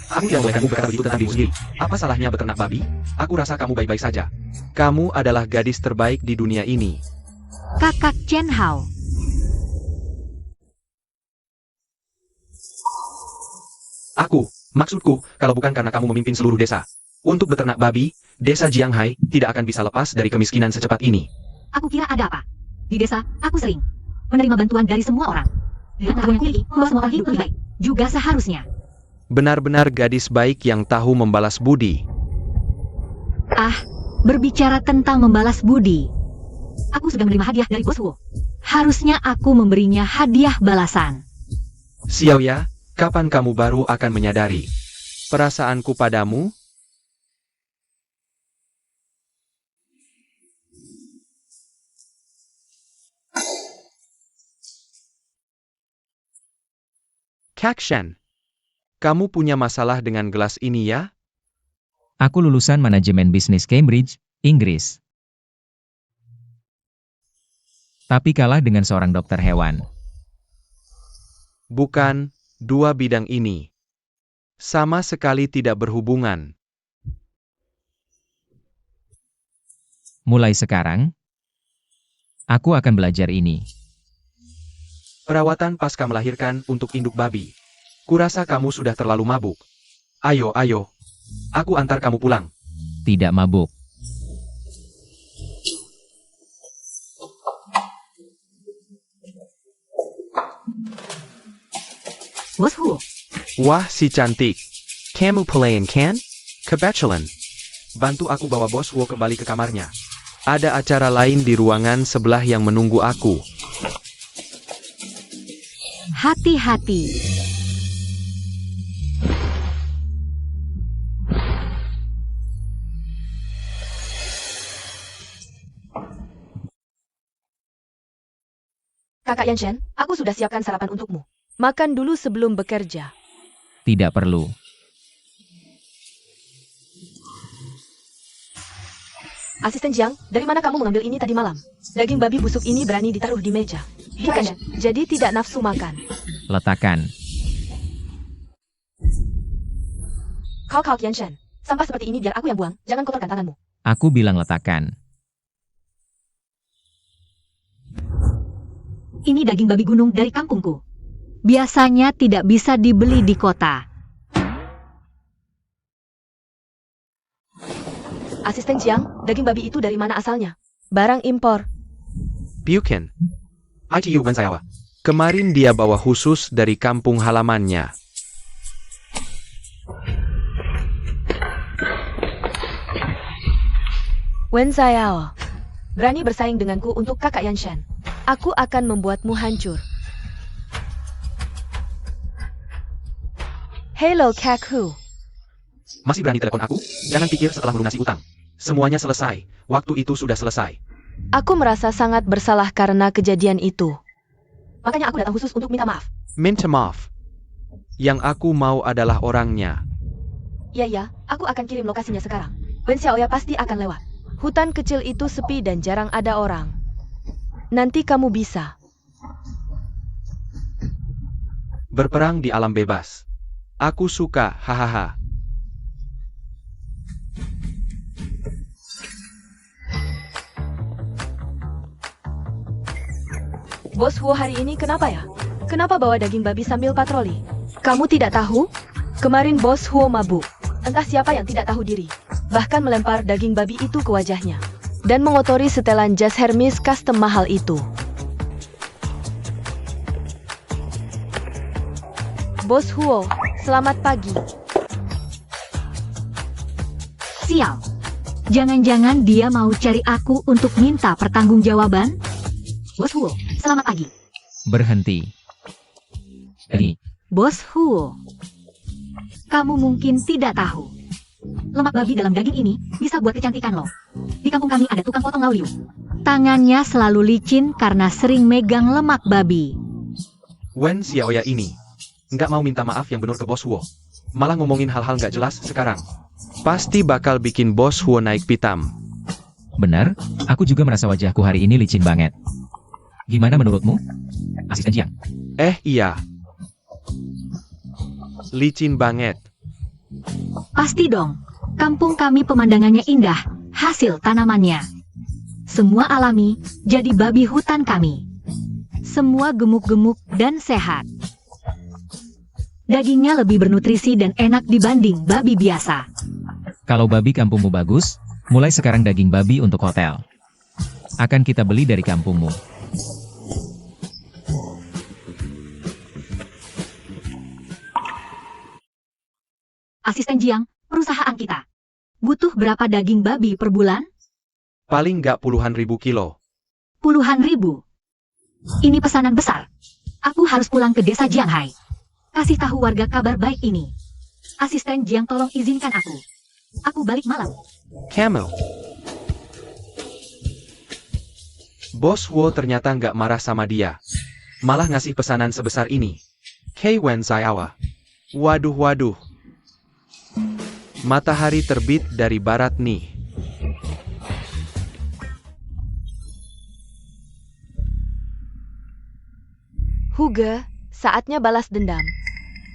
Aku tidak boleh kamu berkata begitu tentang dirimu sendiri. Apa salahnya beternak babi? Aku rasa kamu baik-baik saja. Kamu adalah gadis terbaik di dunia ini. Kakak Chen Hao. Maksudku, kalau bukan karena kamu memimpin seluruh desa. Untuk beternak babi, desa Jianghai tidak akan bisa lepas dari kemiskinan secepat ini. Aku kira ada apa? Di desa, aku sering menerima bantuan dari semua orang. Dengan pengetahuan yang kumiliki, membawa semua orang hidup lebih baik. Juga seharusnya. Benar-benar gadis baik yang tahu membalas budi. Berbicara tentang membalas budi. Aku sudah menerima hadiah dari Bos Huo. Harusnya aku memberinya hadiah balasan. Xiaoya, kapan kamu baru akan menyadari perasaanku padamu? Kakshan, kamu punya masalah dengan gelas ini ya? Aku lulusan manajemen bisnis Cambridge, Inggris. Tapi kalah dengan seorang dokter hewan. Bukan, dua bidang ini sama sekali tidak berhubungan. Mulai sekarang, aku akan belajar ini. Perawatan pasca melahirkan untuk induk babi. Kurasa kamu sudah terlalu mabuk. Ayo, aku antar kamu pulang. Tidak mabuk. Bos Huo. Wah, si cantik. Kamu pelayan kan? Kebetulan. Bantu aku bawa Bos Huo kembali ke kamarnya. Ada acara lain di ruangan sebelah yang menunggu aku. Hati-hati. Kakak Yanshen, aku sudah siapkan sarapan untukmu. Makan dulu sebelum bekerja. Tidak perlu. Asisten Jiang, dari mana kamu mengambil ini tadi malam? Daging babi busuk ini berani ditaruh di meja. Bukan, jadi tidak nafsu makan. Letakkan. Kau Yanshen, sampah seperti ini biar aku yang buang, jangan kotorkan tanganmu. Aku bilang letakkan. Ini daging babi gunung dari kampungku. Biasanya tidak bisa dibeli di kota. Asisten Jiang, daging babi itu dari mana asalnya? Barang impor. Bukan. ITU Bensayawa. Kemarin dia bawa khusus dari kampung halamannya. Wen Xiao, berani bersaing denganku untuk kakak Yanshen. Aku akan membuatmu hancur. Hello Kakhu. Masih berani telepon aku? Jangan pikir setelah melunasi utang. Semuanya selesai. Waktu itu sudah selesai. Aku merasa sangat bersalah karena kejadian itu. Makanya aku datang khusus untuk minta maaf. Minta maaf. Yang aku mau adalah orangnya. Ya, aku akan kirim lokasinya sekarang. Wen Xiaoya pasti akan lewat. Hutan kecil itu sepi dan jarang ada orang. Nanti kamu bisa. Berperang di alam bebas. Aku suka, hahaha. Bos Huo hari ini kenapa ya? Kenapa bawa daging babi sambil patroli? Kamu tidak tahu? Kemarin Bos Huo mabuk. Entah siapa yang tidak tahu diri. Bahkan melempar daging babi itu ke wajahnya. Dan mengotori setelan jas Hermes custom mahal itu. Bos Huo, selamat pagi. Sial. Jangan-jangan dia mau cari aku untuk minta pertanggungjawaban? Bos Huo, selamat pagi. Berhenti. Bos Huo. Kamu mungkin tidak tahu. Lemak babi dalam daging ini bisa buat kecantikan loh. Di kampung kami ada tukang potong lauliu. Tangannya selalu licin karena sering megang lemak babi. Wen Xiaoya ini nggak mau minta maaf yang benar ke Bos Huo. Malah ngomongin hal-hal nggak jelas sekarang. Pasti bakal bikin Bos Huo naik pitam. Benar, aku juga merasa wajahku hari ini licin banget. Gimana menurutmu, Asisten Jiang? Iya. Licin banget. Pasti dong. Kampung kami pemandangannya indah, hasil tanamannya. Semua alami, jadi babi hutan kami. Semua gemuk-gemuk dan sehat. Dagingnya lebih bernutrisi dan enak dibanding babi biasa. Kalau babi kampungmu bagus, mulai sekarang daging babi untuk hotel. Akan kita beli dari kampungmu. Asisten Jiang, perusahaan kita. Butuh berapa daging babi per bulan? Paling nggak puluhan ribu kilo. Puluhan ribu. Ini pesanan besar. Aku harus pulang ke desa Jianghai. Kasih tahu warga kabar baik ini. Asisten Jiang, tolong izinkan aku. Aku balik malam. Camel. Bos Wo ternyata nggak marah sama dia. Malah ngasih pesanan sebesar ini. Kei Wen Zaiawa. Waduh. Matahari terbit dari barat nih. Huge, saatnya balas dendam.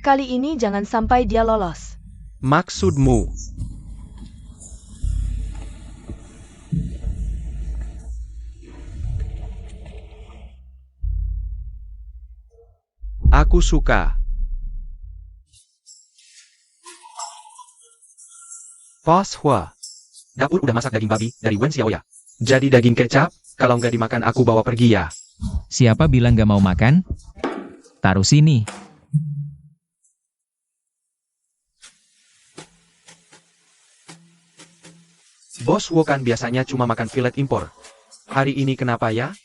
Kali ini jangan sampai dia lolos. Maksudmu? Aku suka. Bos Hua. Dapur udah masak daging babi dari Wen Xiaoya. Jadi daging kecap, kalau nggak dimakan aku bawa pergi ya. Siapa bilang gak mau makan? Taruh sini. Bos Wo kan biasanya cuma makan filet impor. Hari ini kenapa ya?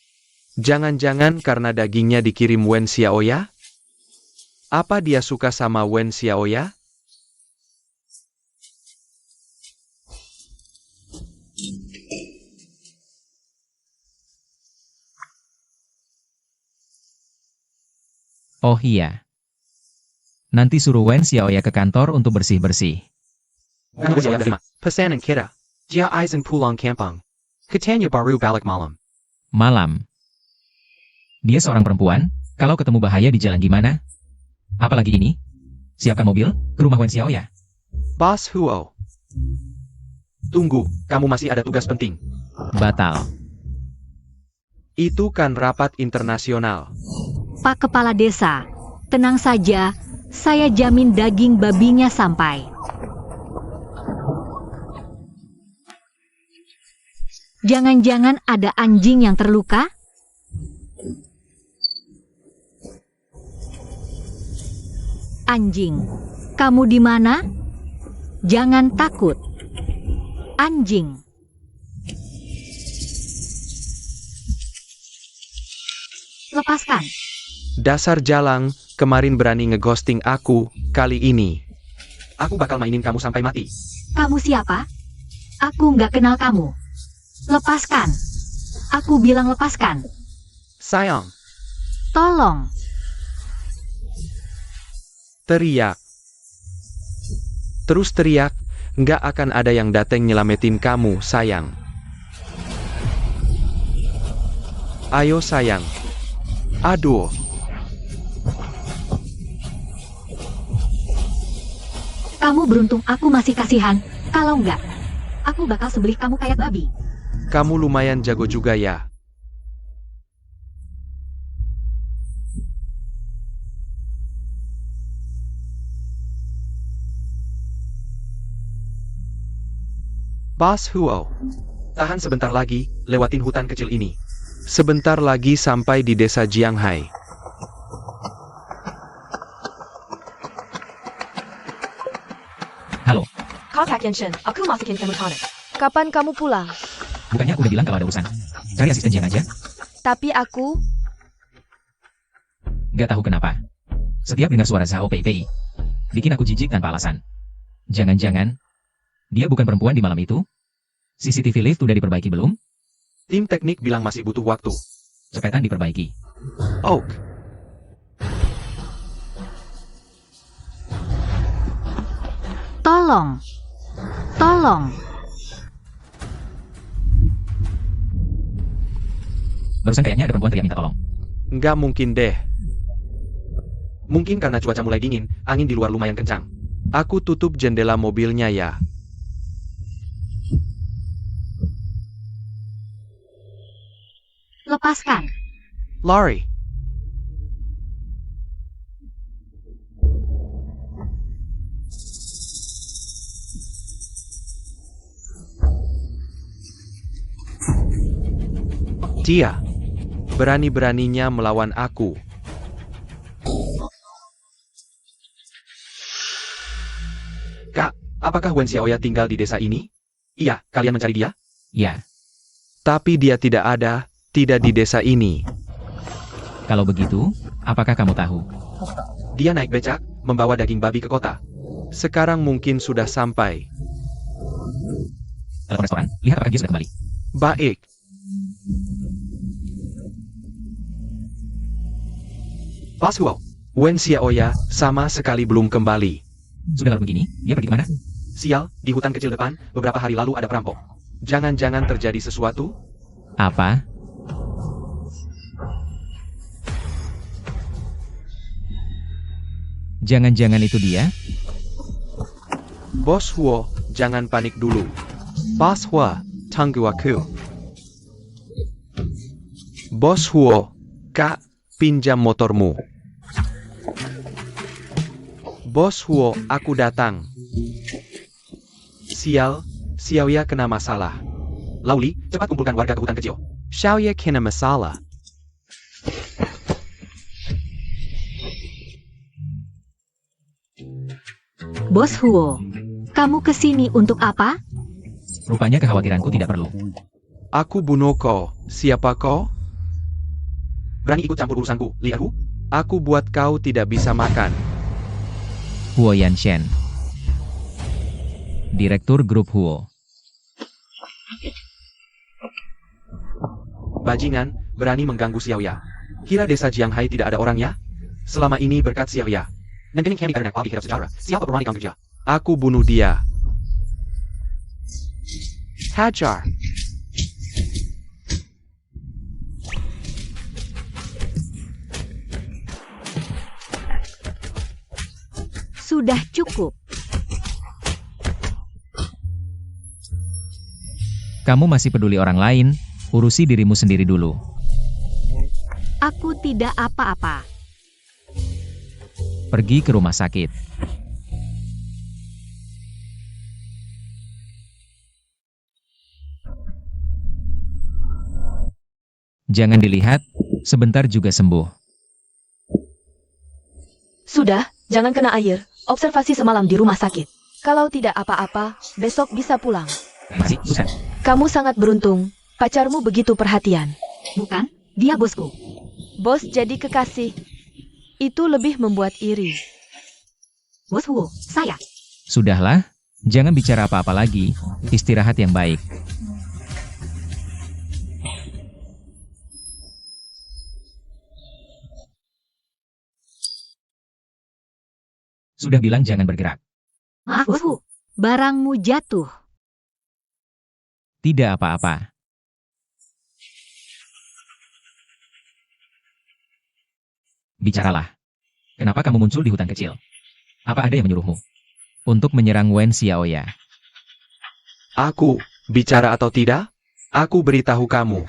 Jangan-jangan karena dagingnya dikirim Wen Xiaoya? Apa dia suka sama Wen Xiaoya? Oh iya. Nanti suruh Wen Xiaoya ke kantor untuk bersih-bersih. Wen Xiaoya terima. Pesanan kita. Jia Aizen pulang kampung. Katanya baru balik malam. Malam. Dia seorang perempuan, kalau ketemu bahaya di jalan gimana? Apalagi ini? Siapkan mobil, ke rumah Wen Xiaoya. Bos Huo. Tunggu, kamu masih ada tugas penting. Batal. Itu kan rapat internasional. Pak Kepala Desa, tenang saja, saya jamin daging babinya sampai. Jangan-jangan ada anjing yang terluka? Anjing, kamu di mana? Jangan takut. Anjing. Lepaskan. Dasar jalang, kemarin berani ngeghosting aku, kali ini. Aku bakal mainin kamu sampai mati. Kamu siapa? Aku nggak kenal kamu. Lepaskan. Aku bilang lepaskan. Sayang, Tolong. teriak. Terus teriak, nggak akan ada yang dateng nyelamatin kamu, sayang. Ayo sayang. Aduh. Kamu beruntung aku masih kasihan. Kalau nggak, aku bakal sembelih kamu kayak babi. Kamu lumayan jago juga ya. Bos Huo. Tahan sebentar lagi, lewatin hutan kecil ini. Sebentar lagi sampai di desa Jianghai. Halo, Kapan kamu pulang? bukannya aku udah bilang kalau ada urusan. Cari asisten Jiang aja. Tapi aku... Gak tahu kenapa. Setiap dengar suara Zhao Pei, bikin aku jijik tanpa alasan. Jangan-jangan, dia bukan perempuan di malam itu? CCTV lift udah diperbaiki belum? Tim teknik bilang masih butuh waktu. Cepetan diperbaiki. Oak. Tolong. Tolong. Barusan kayaknya ada perempuan teriak minta tolong. Nggak mungkin deh. Mungkin karena cuaca mulai dingin, angin di luar lumayan kencang. Aku tutup jendela mobilnya ya. Lepaskan. Lari. Dia berani-beraninya melawan aku. Kak, apakah Wen Xiaoya tinggal di desa ini? Iya, kalian mencari dia? Ya, Tapi dia tidak di desa ini. kalau begitu, apakah kamu tahu? Dia naik becak, membawa daging babi ke kota. Sekarang mungkin sudah sampai. Telepon restoran, lihat apakah dia sudah kembali. Baik. Pas Huo, Wen Xiaoya sama sekali belum kembali. Sudah lalu begini, dia pergi kemana? Sial, di hutan kecil depan, beberapa hari lalu ada perampok. Jangan-jangan terjadi sesuatu? Apa? Jangan-jangan itu dia? Bos Huo, jangan panik dulu. Bos Huo, tunggu aku. Bos Huo, Kak, pinjam motormu. Bos Huo, aku datang. Sial, Xiaoya kena masalah. Lauli, cepat kumpulkan warga ke hutan kecil. Xiaoya kena masalah. Bos Huo, kamu kesini untuk apa? Rupanya kekhawatiranku tidak perlu. Aku bunuh kau. Siapa kau? Berani ikut campur urusanku, lihat Hu? Aku buat kau tidak bisa makan. Huo Yanshen, Direktur Grup Huo. Bajingan, berani mengganggu Xiaoya. Kira desa Jianghai tidak ada orangnya? Selama ini berkat Xiaoya. Dan kini kami karena kami kirap sejarah. Siapa berani kamu kerja? Aku bunuh dia. Hajar. Sudah cukup. Kamu masih peduli orang lain, urusi dirimu sendiri dulu. Aku tidak apa-apa. Pergi ke rumah sakit. Jangan dilihat, sebentar juga sembuh. Sudah, jangan kena air. Observasi semalam di rumah sakit. Kalau tidak apa-apa, besok bisa pulang. Masih, Susan. Kamu sangat beruntung. Pacarmu begitu perhatian. Bukan, dia bosku. Bos jadi kekasih. Itu lebih membuat iri. Bos Huo, saya. Sudahlah, jangan bicara apa-apa lagi. Istirahat yang baik. Sudah bilang jangan bergerak. Maaf Bos Huo, barangmu jatuh. Tidak apa-apa. Bicaralah. Kenapa kamu muncul di hutan kecil? Apa ada yang menyuruhmu? Untuk menyerang Wen Xiaoya. Aku, bicara atau tidak? Aku beritahu kamu.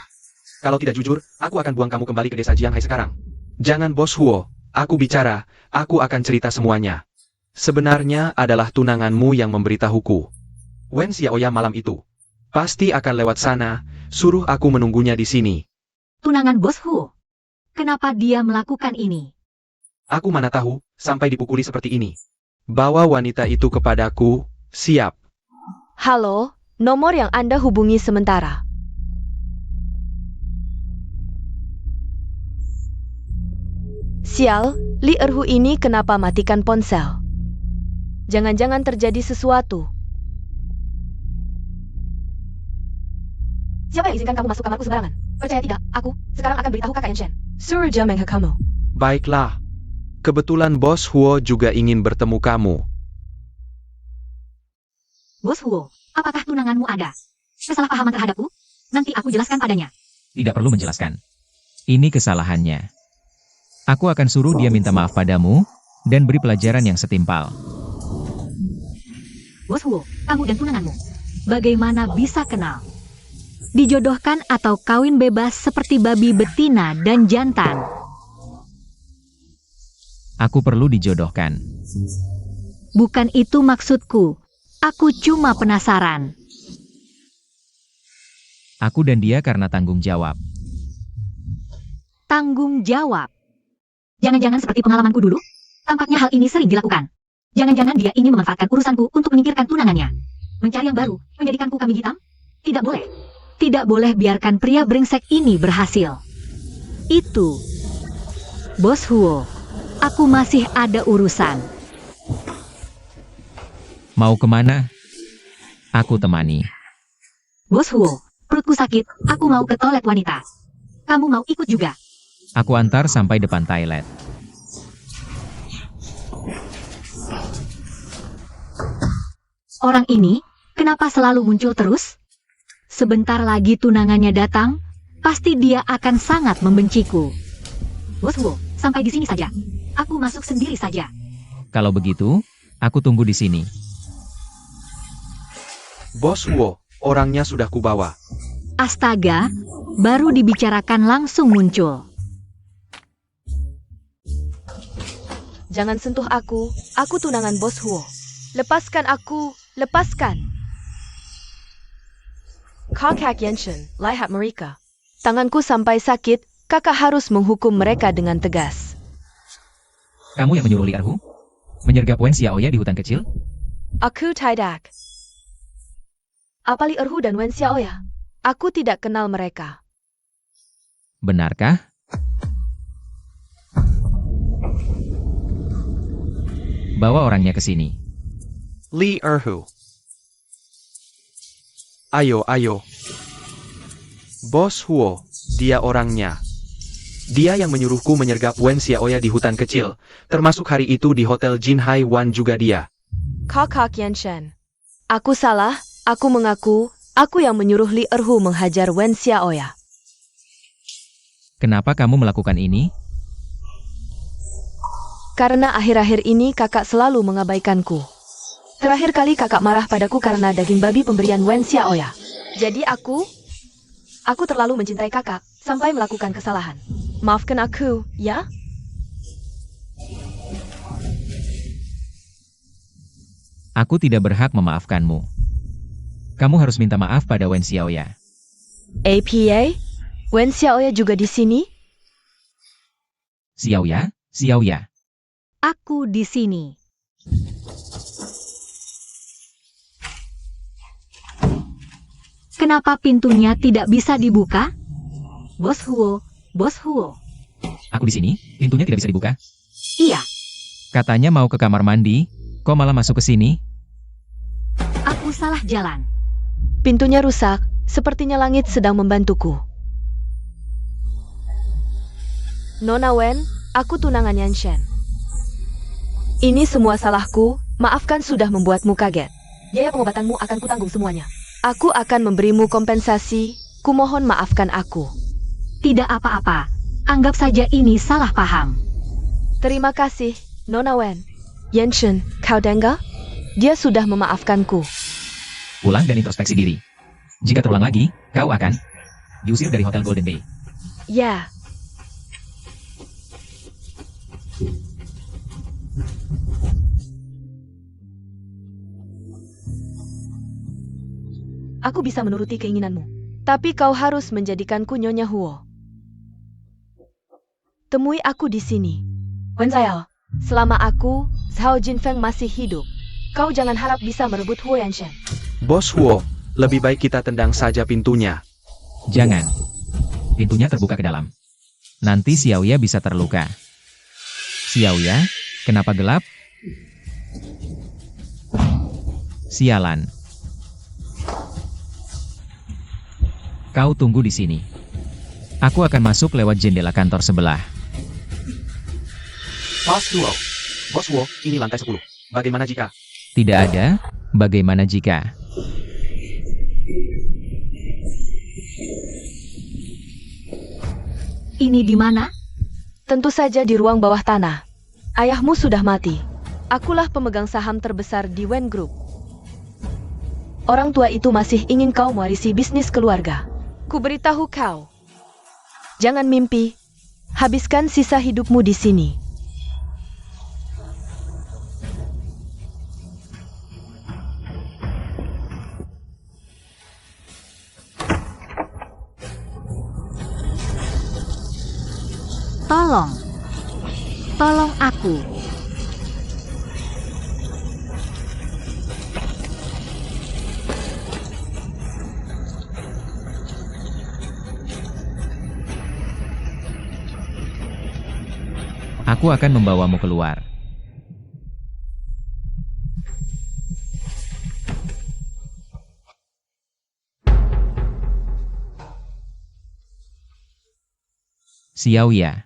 Kalau tidak jujur, aku akan buang kamu kembali ke desa Jianghai sekarang. Jangan Bos Huo, aku bicara, aku akan cerita semuanya. Sebenarnya adalah tunanganmu yang memberitahuku. Wen Xiaoya malam itu. Pasti akan lewat sana, suruh aku menunggunya di sini. Tunangan Bos Huo. Kenapa dia melakukan ini? Aku mana tahu, sampai dipukuli seperti ini. Bawa wanita itu kepadaku, siap. Halo, nomor yang Anda hubungi sementara. Sial, Li Erhu ini kenapa matikan ponsel? Jangan-jangan terjadi sesuatu. Siapa yang izinkan kamu masuk kamarku sembarangan? Percaya tidak, aku sekarang akan beritahu kakak Yanshen. Suruh jameng kamu. Baiklah. Kebetulan Bos Huo juga ingin bertemu kamu. Bos Huo, apakah tunanganmu ada kesalahpahaman terhadapku? Nanti aku jelaskan padanya. Tidak perlu menjelaskan. Ini kesalahannya. Aku akan suruh dia minta maaf padamu, dan beri pelajaran yang setimpal. Bos Huo, kamu dan tunanganmu. Bagaimana bisa kenal? Dijodohkan atau kawin bebas seperti babi betina dan jantan? Aku perlu dijodohkan. Bukan itu maksudku. Aku cuma penasaran. Aku dan dia karena tanggung jawab. Tanggung jawab. Jangan-jangan seperti pengalamanku dulu? Tampaknya hal ini sering dilakukan. Jangan-jangan dia ingin memanfaatkan urusanku untuk menyingkirkan tunangannya. Mencari yang baru, menjadikanku kambing hitam? Tidak boleh. Tidak boleh biarkan pria brengsek ini berhasil. Itu. Bos Huo, aku masih ada urusan. Mau kemana? Aku temani. Bos Huo, perutku sakit, aku mau ke toilet wanita. Kamu mau ikut juga? Aku antar sampai depan toilet. Orang ini, kenapa selalu muncul terus? Sebentar lagi tunangannya datang, pasti dia akan sangat membenciku. Bos Huo, sampai di sini saja. Aku masuk sendiri saja. Kalau begitu, aku tunggu di sini. Bos Huo, orangnya sudah kubawa. Astaga, baru dibicarakan langsung muncul. Jangan sentuh aku tunangan Bos Huo. Lepaskan aku, lepaskan. Kakak Yenshin, lihat mereka. Tanganku sampai sakit, kakak harus menghukum mereka dengan tegas. Kamu yang menyuruh Li Erhu? Menyergap Wen Xiaoya di hutan kecil? Aku tidak. Apa Li Erhu dan Wen Xiaoya? Aku tidak kenal mereka. Benarkah? Bawa orangnya ke sini. Li Erhu. Ayo, ayo. Bos Huo, dia orangnya. Dia yang menyuruhku menyergap Wen Xiaoya di hutan kecil, termasuk hari itu di Hotel Jinhai Wan juga dia. Kakak Yenshin. Aku salah, aku mengaku, aku yang menyuruh Li Erhu menghajar Wen Xiaoya. Kenapa kamu melakukan ini? Karena akhir-akhir ini kakak selalu mengabaikanku. Terakhir kali kakak marah padaku karena daging babi pemberian Wen Xiaoya. Jadi aku terlalu mencintai kakak, sampai melakukan kesalahan. Maafkan aku, ya? Aku tidak berhak memaafkanmu. Kamu harus minta maaf pada Wen Xiaoya. APA? Wen Xiaoya juga di sini? Xiaoya? Xiaoya. Aku di sini. Kenapa pintunya tidak bisa dibuka? Bos Huo, Bos Huo. Aku di sini, pintunya tidak bisa dibuka. Iya, Katanya mau ke kamar mandi, kok malah masuk ke sini? aku salah jalan. Pintunya rusak, sepertinya langit sedang membantuku. Nona Wen, aku tunangan Yanshen. Ini semua salahku, maafkan sudah membuatmu kaget. Biaya pengobatanmu akan kutanggung semuanya. Aku akan memberimu kompensasi, kumohon maafkan aku. Tidak apa-apa, anggap saja ini salah paham. Terima kasih, Nona Wen. Yanshen, kau dengar? Dia sudah memaafkanku. Pulang dan introspeksi diri. Jika terulang lagi, kau akan diusir dari Hotel Golden Bay. Ya. Aku bisa menuruti keinginanmu. Tapi kau harus menjadikanku Nyonya Huo. Temui aku di sini. Wen Zhao, selama aku, Zhao Jinfeng masih hidup, kau jangan harap bisa merebut Huo Yanshen. Bos Huo, lebih baik kita tendang saja pintunya. Jangan. Pintunya terbuka ke dalam. Nanti Xiaoya bisa terluka. Xiaoya, kenapa gelap? Sialan. Kau tunggu di sini. Aku akan masuk lewat jendela kantor sebelah. Bos Huo, ini lantai 10. Bagaimana jika? Tidak ada. Bagaimana jika? Ini di mana? Tentu saja di ruang bawah tanah. Ayahmu sudah mati. Akulah pemegang saham terbesar di Wen Group. Orang tua itu masih ingin kau mewarisi bisnis keluarga. Ku beritahu kau. Jangan mimpi. Habiskan sisa hidupmu di sini. Tolong. Tolong aku. Aku akan membawamu keluar. Xiao Ya.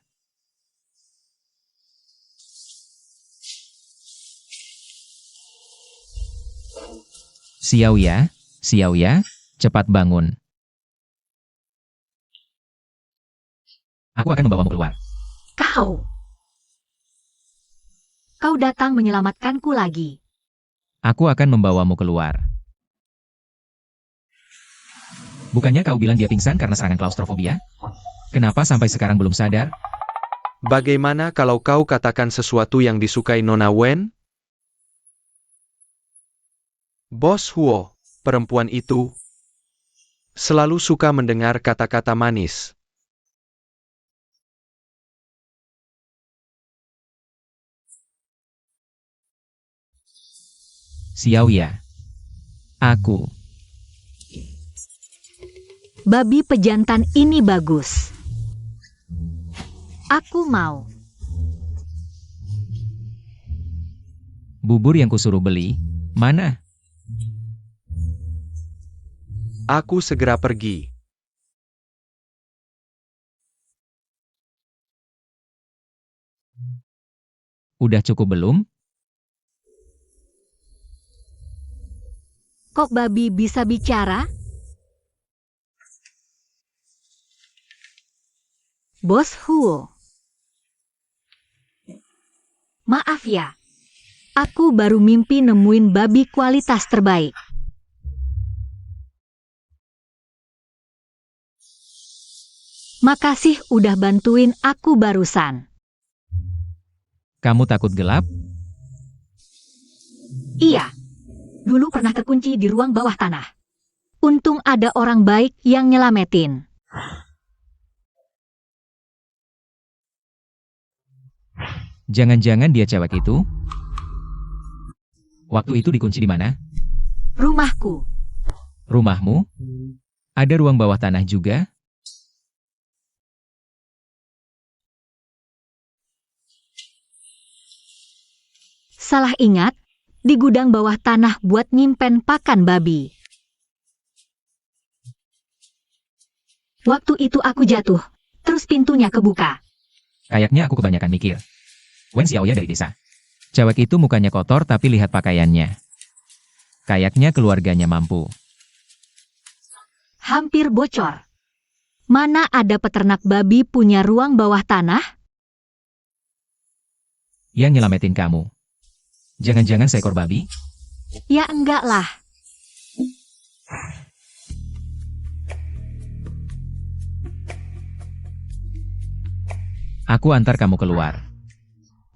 Xiao Ya, cepat bangun. Aku akan membawamu keluar. Kau datang menyelamatkanku lagi. Aku akan membawamu keluar. Bukannya kau bilang dia pingsan karena serangan klaustrofobia? Kenapa sampai sekarang belum sadar? Bagaimana kalau kau katakan sesuatu yang disukai Nona Wen? Bos Huo, perempuan itu, selalu suka mendengar kata-kata manis. Xiao Ya. Aku. Babi pejantan ini bagus. Aku mau. Bubur yang kusuruh beli, mana? Aku segera pergi. Udah cukup belum? Kok babi bisa bicara? Bos Huo. Maaf ya. Aku baru mimpi nemuin babi kualitas terbaik. Makasih udah bantuin aku barusan. Kamu takut gelap? Iya. Dulu pernah terkunci di ruang bawah tanah. Untung ada orang baik yang nyelametin. Jangan-jangan dia cewek itu? Waktu itu dikunci di mana? Rumahku. Rumahmu? Ada ruang bawah tanah juga? Salah ingat, di gudang bawah tanah buat nyimpen pakan babi. Waktu itu aku jatuh, terus pintunya kebuka. Kayaknya aku kebanyakan mikir. Wen Xiao Ya dari desa. Cewek itu mukanya kotor tapi lihat pakaiannya. Kayaknya keluarganya mampu. Hampir bocor. Mana ada peternak babi punya ruang bawah tanah? Yang nyelamatin kamu. Jangan-jangan seekor babi? Ya enggak lah. Aku antar kamu keluar.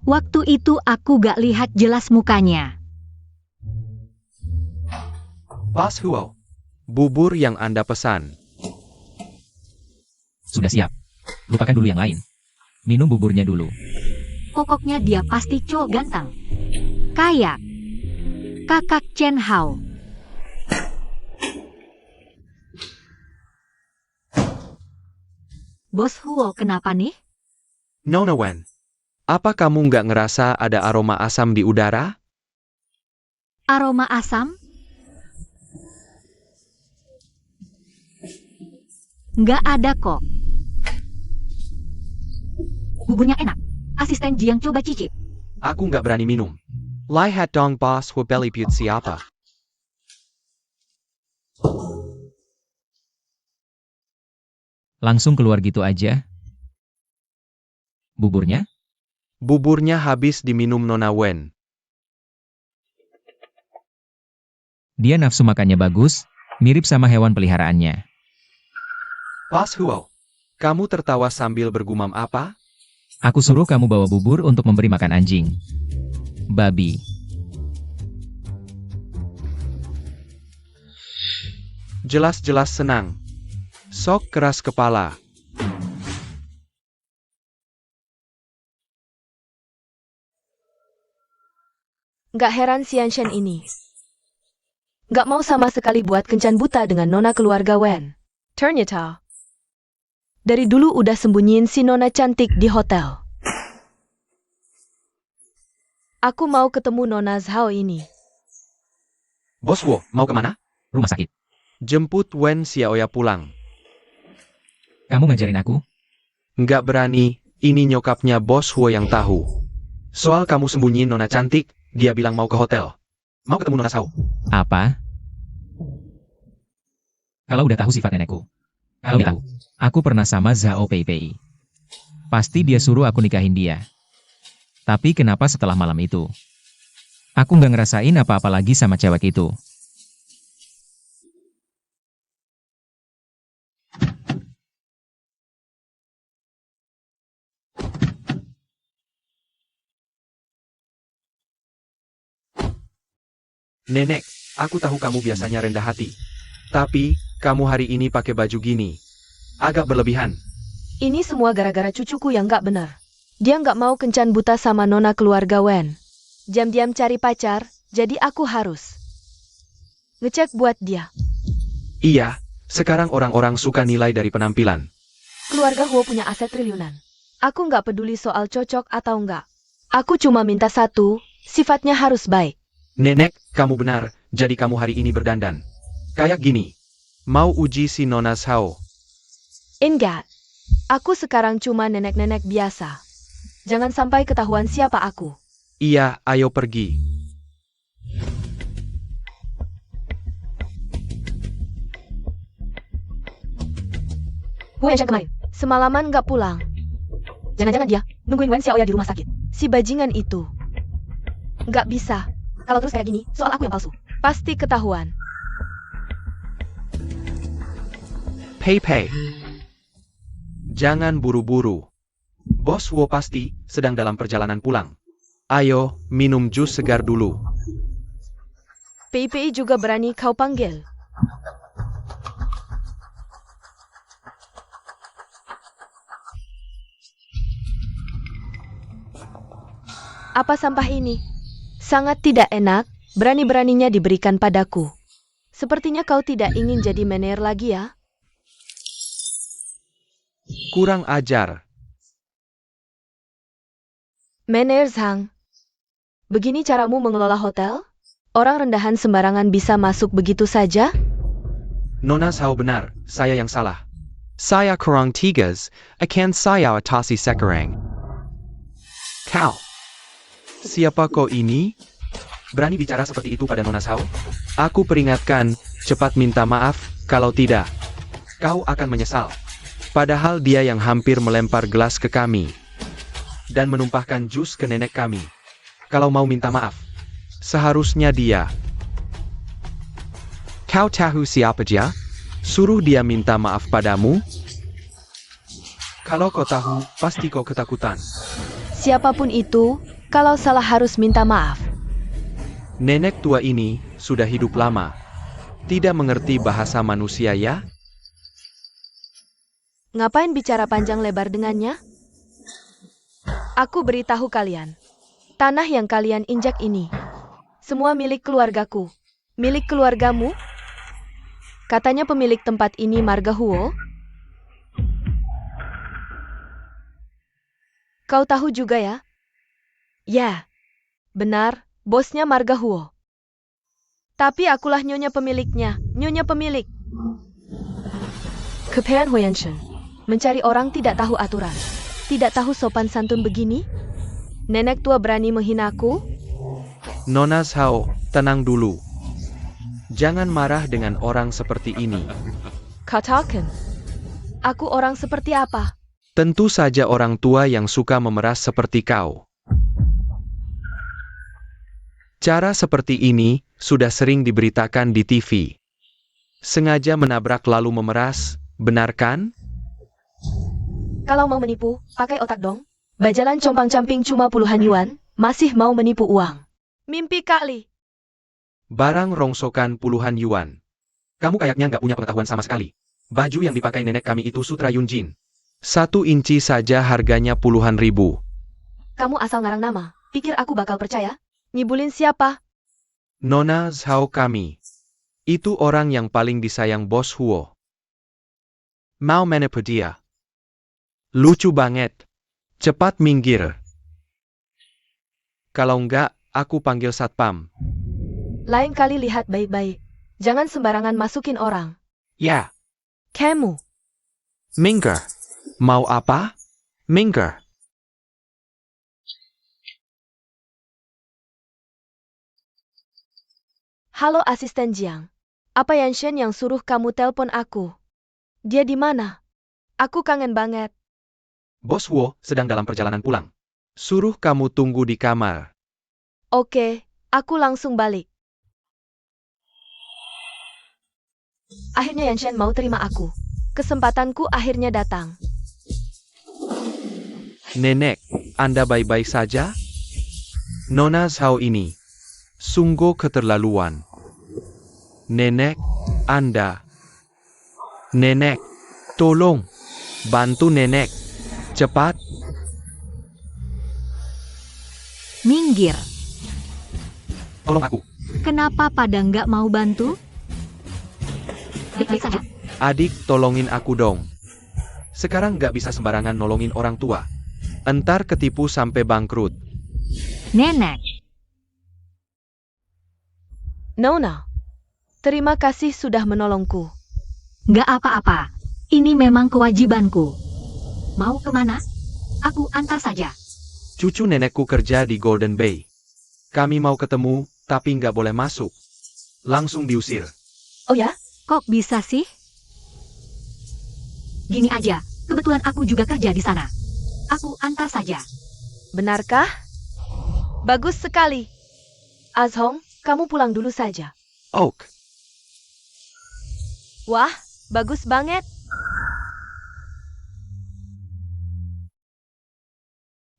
Waktu itu aku gak lihat jelas mukanya. Bos Huo, bubur yang Anda pesan. Sudah siap. Lupakan dulu yang lain. Minum buburnya dulu. Pokoknya dia pasti cowok ganteng. Kayak kakak Chen Hao. Bos Huo kenapa nih? Nona Wen, apa kamu nggak ngerasa ada aroma asam di udara? Aroma asam? Nggak ada kok. Buburnya enak. Asisten Jiang coba cicip. Aku nggak berani minum. Lihat dong Bos Huo belly put siapa? Langsung keluar gitu aja. Buburnya? Buburnya habis diminum Nona Wen. Dia nafsu makannya bagus, mirip sama hewan peliharaannya. Bos Huo, kamu tertawa sambil bergumam apa? Aku suruh kamu bawa bubur untuk memberi makan anjing. Babi. Jelas-jelas senang. Sok keras kepala. Nggak heran Xianshen ini. Nggak mau sama sekali buat kencan buta dengan nona keluarga Wen. Ternyata. Dari dulu udah sembunyiin si nona cantik di hotel. Aku mau ketemu nona Zhao ini. Bos Huo, mau kemana? Rumah sakit. Jemput Wen Xiaoya pulang. Kamu ngajarin aku? Nggak berani, ini nyokapnya Bos Huo yang tahu. Soal kamu sembunyiin nona cantik, dia bilang mau ke hotel. Mau ketemu nona Zhao. Apa? Kalau udah tahu sifat nenekku. Kalau dia tahu, aku pernah sama Zhao Pei. Pasti dia suruh aku nikahin dia. Tapi kenapa setelah malam itu? Aku nggak ngerasain apa-apa lagi sama cewek itu. Nenek, aku tahu kamu biasanya rendah hati. Tapi, kamu hari ini pakai baju gini. Agak berlebihan. Ini semua gara-gara cucuku yang nggak benar. Dia nggak mau kencan buta sama nona keluarga Wen. Diam-diam cari pacar, jadi aku harus ngecek buat dia. Iya, sekarang orang-orang suka nilai dari penampilan. Keluarga Huo punya aset triliunan. Aku nggak peduli soal cocok atau enggak. Aku cuma minta satu, sifatnya harus baik. Nenek, kamu benar, jadi kamu hari ini berdandan. Kayak gini. Mau uji si nona Zhao. Enggak. Aku sekarang cuma nenek-nenek biasa. Jangan sampai ketahuan siapa aku. Iya, ayo pergi. Huo yang kemarin, semalaman nggak pulang. Jangan-jangan dia nungguin Wen Xiaoya di rumah sakit. Si bajingan itu. Nggak bisa. Kalau terus kayak gini, soal aku yang palsu. Pasti ketahuan. Pei. Jangan buru-buru. Bos Huo pasti sedang dalam perjalanan pulang. Ayo, minum jus segar dulu. Pei juga berani kau panggil. Apa sampah ini? Sangat tidak enak, berani-beraninya diberikan padaku. Sepertinya kau tidak ingin jadi mener lagi ya? Kurang ajar. Mener Zhang. Begini caramu mengelola hotel? Orang rendahan sembarangan bisa masuk begitu saja? Nona Zhao benar, saya yang salah. Saya kurang tigas, akan saya atasi sekarang. Kau. Siapa kau ini? Berani bicara seperti itu pada Nona Zhao? Aku peringatkan, cepat minta maaf, kalau tidak, kau akan menyesal. Padahal dia yang hampir melempar gelas ke kami. Dan menumpahkan jus ke nenek kami. Kalau mau minta maaf, seharusnya dia. Kau tahu siapa dia? Suruh dia minta maaf padamu? Kalau kau tahu, pasti kau ketakutan. Siapapun itu, kalau salah harus minta maaf. Nenek tua ini sudah hidup lama. Tidak mengerti bahasa manusia ya? Ngapain bicara panjang lebar dengannya? Aku beritahu kalian. Tanah yang kalian injak ini, semua milik keluargaku. Milik keluargamu? Katanya pemilik tempat ini Marga Huo. Kau tahu juga ya? Ya, benar, bosnya Marga Huo. Tapi akulah nyonya pemiliknya, nyonya pemilik. Kepean Huyanshen, mencari orang tidak tahu aturan. Tidak tahu sopan santun begini? Nenek tua berani menghinaku? Nona Zhao, tenang dulu. Jangan marah dengan orang seperti ini. Katakan, aku orang seperti apa? Tentu saja orang tua yang suka memeras seperti kau. Cara seperti ini sudah sering diberitakan di TV. Sengaja menabrak lalu memeras, benar kan? Kalau mau menipu, pakai otak dong. Bajalan compang-camping cuma puluhan yuan, masih mau menipu uang. Mimpi kali. Barang rongsokan puluhan yuan. Kamu kayaknya nggak punya pengetahuan sama sekali. Baju yang dipakai nenek kami itu Sutra Yunjin. 1 inci saja harganya puluhan ribu. Kamu asal ngarang nama, pikir aku bakal percaya? Ngibulin siapa? Nona Zhao kami. Itu orang yang paling disayang Bos Huo. Mau menipu dia. Lucu banget. Cepat minggir. Kalau enggak, aku panggil satpam. Lain kali lihat baik-baik. Jangan sembarangan masukin orang. Ya, Kamu. minggir. Mau apa? Minggir. Halo asisten Jiang. Apa Yanshen yang suruh kamu telpon aku? Dia di mana? Aku kangen banget. Bos Huo sedang dalam perjalanan pulang. Suruh kamu tunggu di kamar. Oke, aku langsung balik. Akhirnya Yanshen mau terima aku. Kesempatanku akhirnya datang. Nenek, Anda baik-baik saja? Nona Zhao ini sungguh keterlaluan. Nenek, Anda. Nenek, tolong. Bantu nenek. Cepat. Minggir. Tolong aku. Kenapa pada nggak mau bantu? Baik-baik saja. Adik, tolongin aku dong. Sekarang nggak bisa sembarangan nolongin orang tua. Entar ketipu sampai bangkrut. Nenek. Nona. Terima kasih sudah menolongku. Nggak apa-apa. Ini memang kewajibanku. Mau kemana? Aku antar saja. Cucu nenekku kerja di Golden Bay. Kami mau ketemu, tapi nggak boleh masuk. Langsung diusir. Oh ya? Kok bisa sih? Gini aja, kebetulan aku juga kerja di sana. Aku antar saja. Benarkah? Bagus sekali. Azhong, kamu pulang dulu saja. Oak. Wah, bagus banget.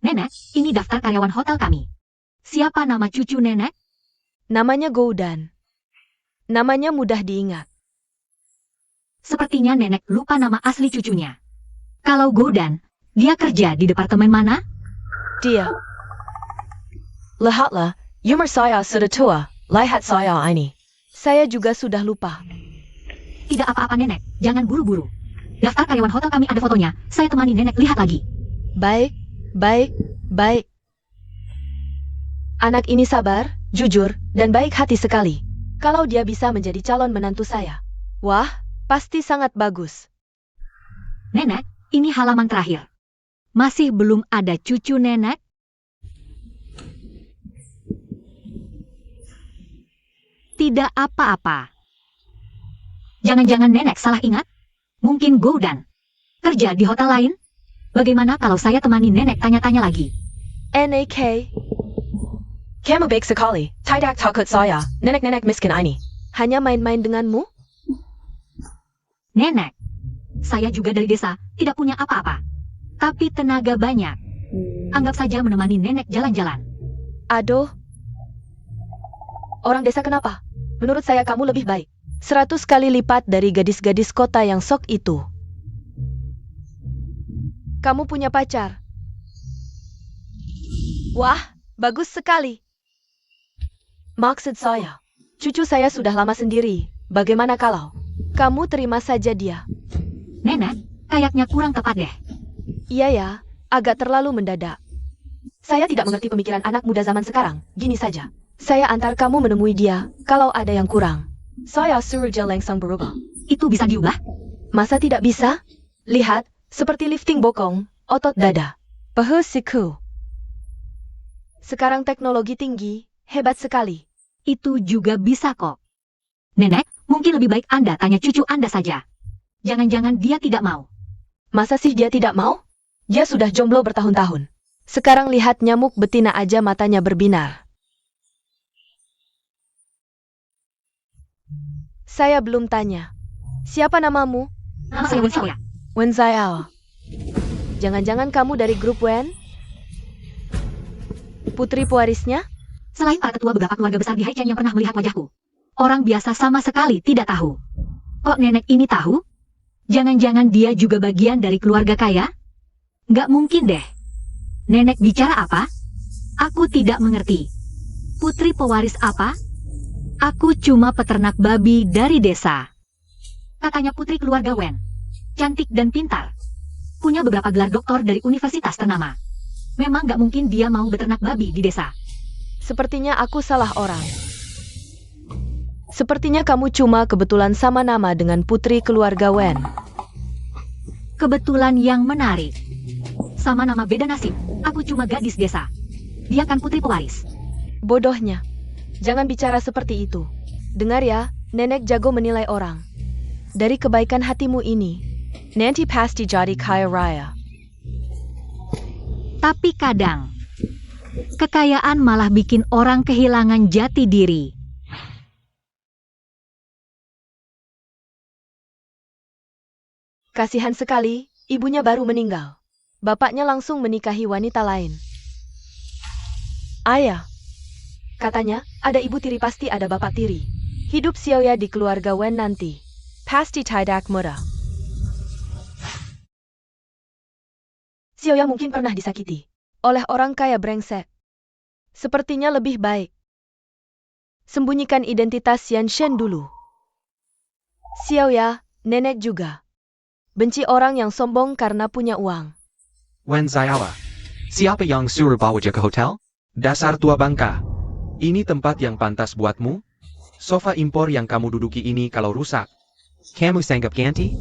Nenek, ini daftar karyawan hotel kami. Siapa nama cucu nenek? Namanya Goudan. Namanya mudah diingat. Sepertinya nenek lupa nama asli cucunya. Kalau Goudan, dia kerja di departemen mana? Dia. Lihatlah, umur saya sudah tua. Lihat saya ini. Saya juga sudah lupa. Tidak apa-apa nenek, jangan buru-buru. Daftar karyawan hotel kami ada fotonya. Saya temani nenek lihat lagi. Baik, baik, baik. Anak ini sabar, jujur, dan baik hati sekali. Kalau dia bisa menjadi calon menantu saya. Wah, pasti sangat bagus. Nenek, ini halaman terakhir. Masih belum ada cucu nenek? Tidak apa-apa. Jangan-jangan nenek salah ingat? Mungkin Goudan kerja di hotel lain? Bagaimana kalau saya temani nenek tanya-tanya lagi? NAK. Kamu baik sekali. Tidak takut saya, nenek-nenek miskin ini. Hanya main-main denganmu? Nenek, saya juga dari desa, tidak punya apa-apa. Tapi tenaga banyak. Anggap saja menemani nenek jalan-jalan. Aduh. Orang desa kenapa? Menurut saya kamu lebih baik. 100 kali lipat dari gadis-gadis kota yang sok itu. Kamu punya pacar? Wah, bagus sekali. Maksud saya, cucu saya sudah lama sendiri. Bagaimana kalau kamu terima saja dia? Nenek, kayaknya kurang tepat deh. Iya ya, agak terlalu mendadak. Saya tidak mengerti pemikiran anak muda zaman sekarang. Gini saja, saya antar kamu menemui dia kalau ada yang kurang. Saya suruh dia langsung berubah. Itu bisa diubah? Masa tidak bisa? Lihat, seperti lifting bokong, otot dada. Paha siku. Sekarang teknologi tinggi, hebat sekali. Itu juga bisa kok. Nenek, mungkin lebih baik Anda tanya cucu Anda saja. Jangan-jangan dia tidak mau. Masa sih dia tidak mau? Dia sudah jomblo bertahun-tahun. Sekarang lihat nyamuk betina aja matanya berbinar. Saya belum tanya. Siapa namamu? Nama saya Wen Xiaoya. Wen Zhao. Jangan-jangan kamu dari grup Wen? Putri pewarisnya? Selain para ketua beberapa keluarga besar di Haichen yang pernah melihat wajahku, orang biasa sama sekali tidak tahu. Kok nenek ini tahu? Jangan-jangan dia juga bagian dari keluarga kaya? Nggak mungkin deh. Nenek bicara apa? Aku tidak mengerti. Putri pewaris apa? Aku cuma peternak babi dari desa. Katanya putri keluarga Wen. Cantik dan pintar. Punya beberapa gelar doktor dari universitas ternama. Memang nggak mungkin dia mau beternak babi di desa. Sepertinya aku salah orang. Sepertinya kamu cuma kebetulan sama nama dengan putri keluarga Wen. Kebetulan yang menarik. Sama nama beda nasib, aku cuma gadis desa. Dia kan putri pewaris. Bodohnya. Jangan bicara seperti itu. Dengar ya, nenek jago menilai orang. Dari kebaikan hatimu ini, nanti pasti jadi kaya raya. Tapi kadang, kekayaan malah bikin orang kehilangan jati diri. Kasihan sekali, ibunya baru meninggal. Bapaknya langsung menikahi wanita lain. Ayah. Katanya, ada ibu tiri pasti ada bapak tiri. Hidup Xiaoya di keluarga Wen nanti. Pasti tidak mudah. Xiaoya mungkin pernah disakiti oleh orang kaya brengsek. Sepertinya lebih baik sembunyikan identitas Yan Shen dulu. Xiaoya, nenek juga benci orang yang sombong karena punya uang. Wen Zaiawa. Siapa yang suruh bawa dia ke hotel? Dasar tua bangka. Ini tempat yang pantas buatmu? Sofa impor yang kamu duduki ini kalau rusak, kamu sanggup ganti?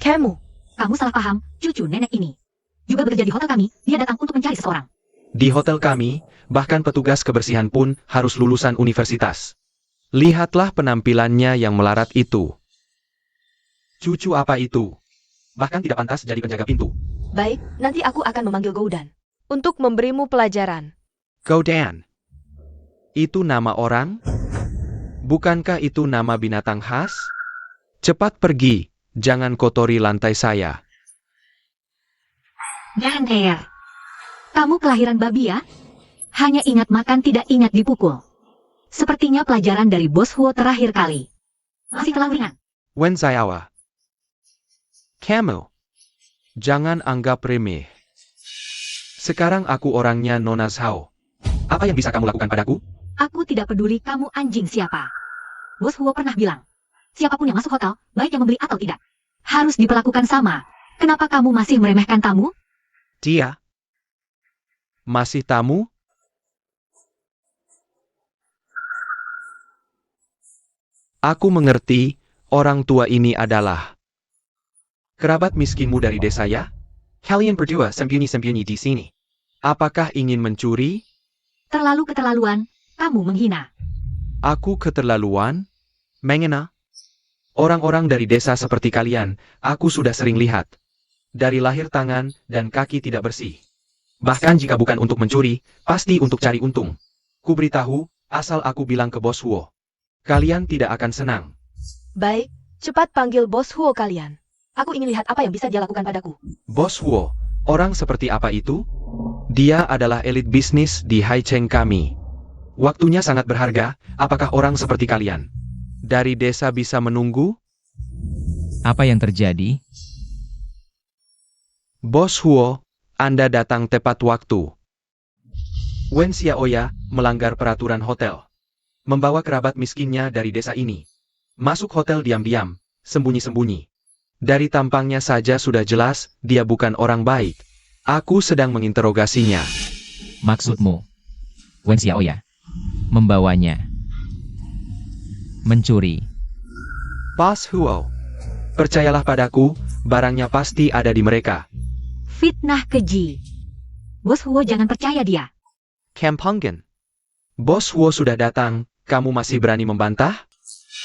Kamu. Kamu salah paham, cucu nenek ini. Juga bekerja di hotel kami, dia datang untuk mencari seseorang. Di hotel kami, bahkan petugas kebersihan pun harus lulusan universitas. Lihatlah penampilannya yang melarat itu. Cucu apa itu? Bahkan tidak pantas jadi penjaga pintu. Baik, nanti aku akan memanggil Goudan untuk memberimu pelajaran. Goudan. Itu nama orang? Bukankah itu nama binatang khas? Cepat pergi, jangan kotori lantai saya. Dan kamu kelahiran babi ya? Hanya ingat makan tidak ingat dipukul. Sepertinya pelajaran dari Bos Huo terakhir kali. Masih terlalu ringan. Wen Zaiawa. Kamu. Jangan anggap remeh. Sekarang aku orangnya Nona Zhao. Apa yang bisa kamu lakukan padaku? Aku tidak peduli kamu anjing siapa. Bos Huo pernah bilang, siapapun yang masuk hotel, baik yang membeli atau tidak, harus diperlakukan sama. Kenapa kamu masih meremehkan tamu? Dia. Masih tamu? Aku mengerti, orang tua ini adalah kerabat miskinmu dari desa ya? Kalian berdua sembunyi-sembunyi di sini. Apakah ingin mencuri? Terlalu keterlaluan, kamu menghina. Aku keterlaluan? Mengena? Orang-orang dari desa seperti kalian, aku sudah sering lihat. Dari lahir tangan dan kaki tidak bersih. Bahkan jika bukan untuk mencuri, pasti untuk cari untung. Kuberitahu, asal aku bilang ke Bos Huo. Kalian tidak akan senang. Baik, cepat panggil Bos Huo kalian. Aku ingin lihat apa yang bisa dia lakukan padaku. Bos Huo, orang seperti apa itu? Dia adalah elit bisnis di Haicheng kami. Waktunya sangat berharga, apakah orang seperti kalian dari desa bisa menunggu? Apa yang terjadi? Bos Huo, Anda datang tepat waktu. Wen Xiaoya melanggar peraturan hotel. Membawa kerabat miskinnya dari desa ini. Masuk hotel diam-diam, sembunyi-sembunyi. Dari tampangnya saja sudah jelas, dia bukan orang baik. Aku sedang menginterogasinya. Maksudmu? Wen Xiaoya. Membawanya. Mencuri. Bos Huo, percayalah padaku, barangnya pasti ada di mereka. Fitnah keji. Bos Huo jangan percaya dia. Kampungan. Bos Huo sudah datang, kamu masih berani membantah?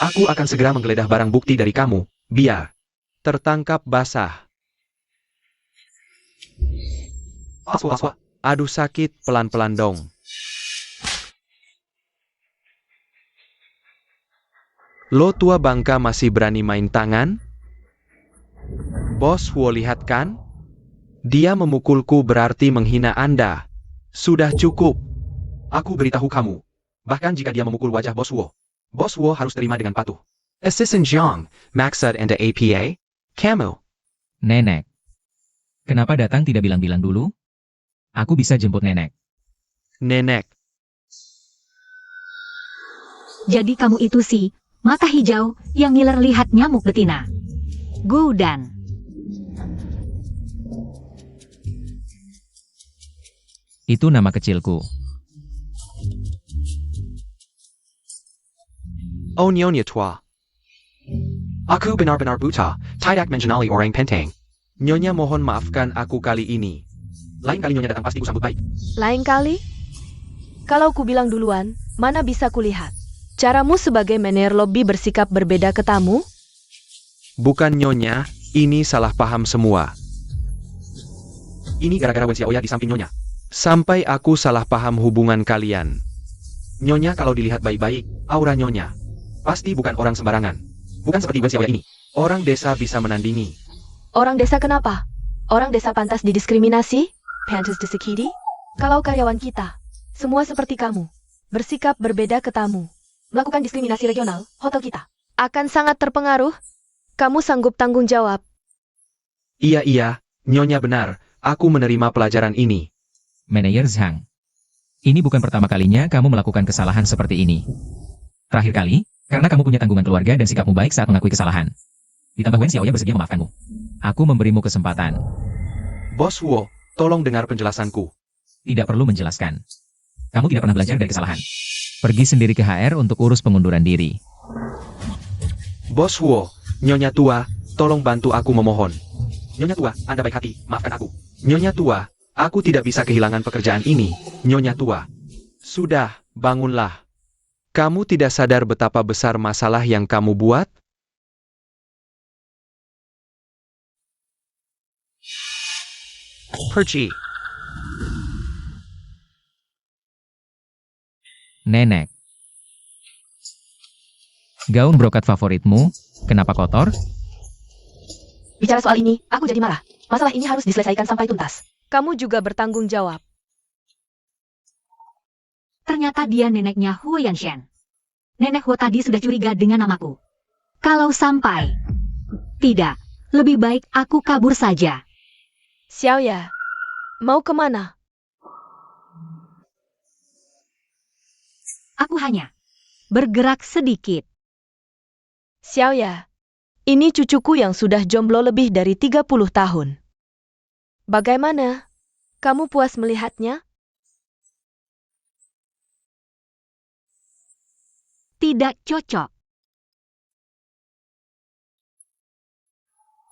Aku akan segera menggeledah barang bukti dari kamu, biar tertangkap basah. Aduh sakit, pelan-pelan dong. Lo tua bangka masih berani main tangan? Bos Huo lihat kan? Dia memukulku berarti menghina Anda. Sudah cukup. Aku beritahu kamu. Bahkan jika dia memukul wajah Bos Huo harus terima dengan patuh. Assistant Jiang, maksud Anda APA? Kamu. Nenek. Kenapa datang tidak bilang-bilang dulu? Aku bisa jemput nenek. Nenek. Jadi kamu itu si mata hijau yang ngiler lihat nyamuk betina. Gudan. Itu nama kecilku. Oh Nyonya tua. Aku benar-benar buta, tidak mengenali orang penting. Nyonya mohon maafkan aku kali ini. Lain kali Nyonya datang pasti kusambut baik. Lain kali? Kalau ku bilang duluan, mana bisa kulihat? Caramu sebagai manajer lobi bersikap berbeda ke tamu? Bukan Nyonya, ini salah paham semua. Ini gara-gara Wen Xiaoya di samping Nyonya. Sampai aku salah paham hubungan kalian. Nyonya kalau dilihat baik-baik, aura Nyonya pasti bukan orang sembarangan. Bukan seperti Wen Xiaoya ini. Orang desa bisa menandingi. Orang desa kenapa? Orang desa pantas didiskriminasi? Pantas disakiti? Kalau karyawan kita, semua seperti kamu, bersikap berbeda ke tamu, melakukan diskriminasi regional, hotel kita akan sangat terpengaruh. Kamu sanggup tanggung jawab? Iya, Nyonya benar. Aku menerima pelajaran ini. Manajer Zhang. Ini bukan pertama kalinya kamu melakukan kesalahan seperti ini. Terakhir kali, karena kamu punya tanggungan keluarga dan sikapmu baik saat mengakui kesalahan. Ditambah Wen Xiaoya bersedia memaafkanmu. Aku memberimu kesempatan. Bos Huo, tolong dengar penjelasanku. Tidak perlu menjelaskan. Kamu tidak pernah belajar dari kesalahan. Pergi sendiri ke HR untuk urus pengunduran diri. Bos Huo, Nyonya tua, tolong bantu aku memohon. Nyonya tua, Anda baik hati, maafkan aku. Nyonya tua, aku tidak bisa kehilangan pekerjaan ini. Nyonya tua. Sudah, bangunlah. Kamu tidak sadar betapa besar masalah yang kamu buat? Perci. Nenek. Gaun brokat favoritmu, kenapa kotor? Bicara soal ini, aku jadi marah. Masalah ini harus diselesaikan sampai tuntas. Kamu juga bertanggung jawab. Ternyata dia neneknya Huo Yanshen. Nenek Huo tadi sudah curiga dengan namaku. Kalau sampai tidak, lebih baik aku kabur saja. Xiaoya, mau kemana? Aku hanya bergerak sedikit. Xiaoya, ini cucuku yang sudah jomblo lebih dari 30 tahun. Bagaimana? Kamu puas melihatnya? Tidak cocok.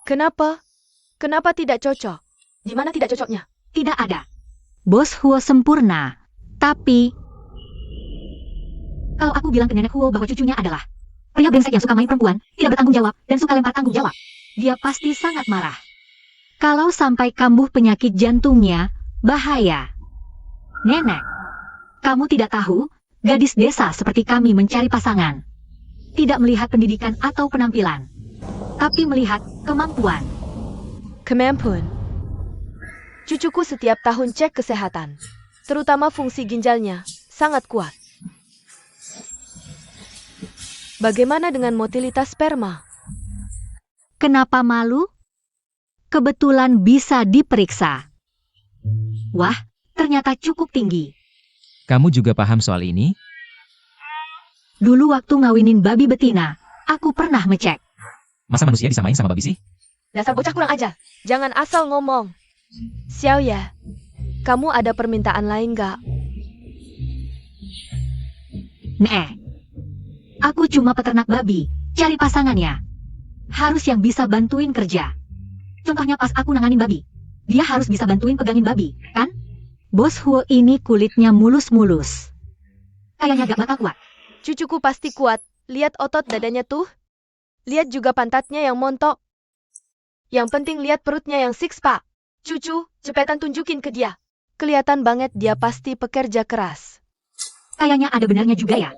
Kenapa? Kenapa tidak cocok? Di mana tidak cocoknya? Tidak ada. Bos Huo sempurna. Tapi, kalau aku bilang ke nenek Huo bahwa cucunya adalah pria brengsek yang suka main perempuan, tidak bertanggung jawab, dan suka lempar tanggung jawab, dia pasti sangat marah. Kalau sampai kambuh penyakit jantungnya, bahaya. Nenek, kamu tidak tahu, gadis desa seperti kami mencari pasangan. Tidak melihat pendidikan atau penampilan, tapi melihat kemampuan. Kemampuan. Cucuku setiap tahun cek kesehatan, terutama fungsi ginjalnya, sangat kuat. Bagaimana dengan motilitas sperma? Kenapa malu? Kebetulan bisa diperiksa. Wah, ternyata cukup tinggi. Kamu juga paham soal ini? Dulu waktu ngawinin babi betina, aku pernah ngecek. Masa manusia disamain sama babi sih? Dasar bocah kurang ajar. Jangan asal ngomong. Xiaoya, kamu ada permintaan lain gak? Aku cuma peternak babi, cari pasangannya. Harus yang bisa bantuin kerja. Contohnya pas aku nanganin babi. Dia harus bisa bantuin pegangin babi, kan? Bos Huo ini kulitnya mulus-mulus. Kayaknya gak bakal kuat. Cucuku pasti kuat. Lihat otot dadanya tuh. Lihat juga pantatnya yang montok. Yang penting lihat perutnya yang six pack. Cucu, cepetan tunjukin ke dia. Kelihatan banget dia pasti pekerja keras. Kayaknya ada benarnya juga ya.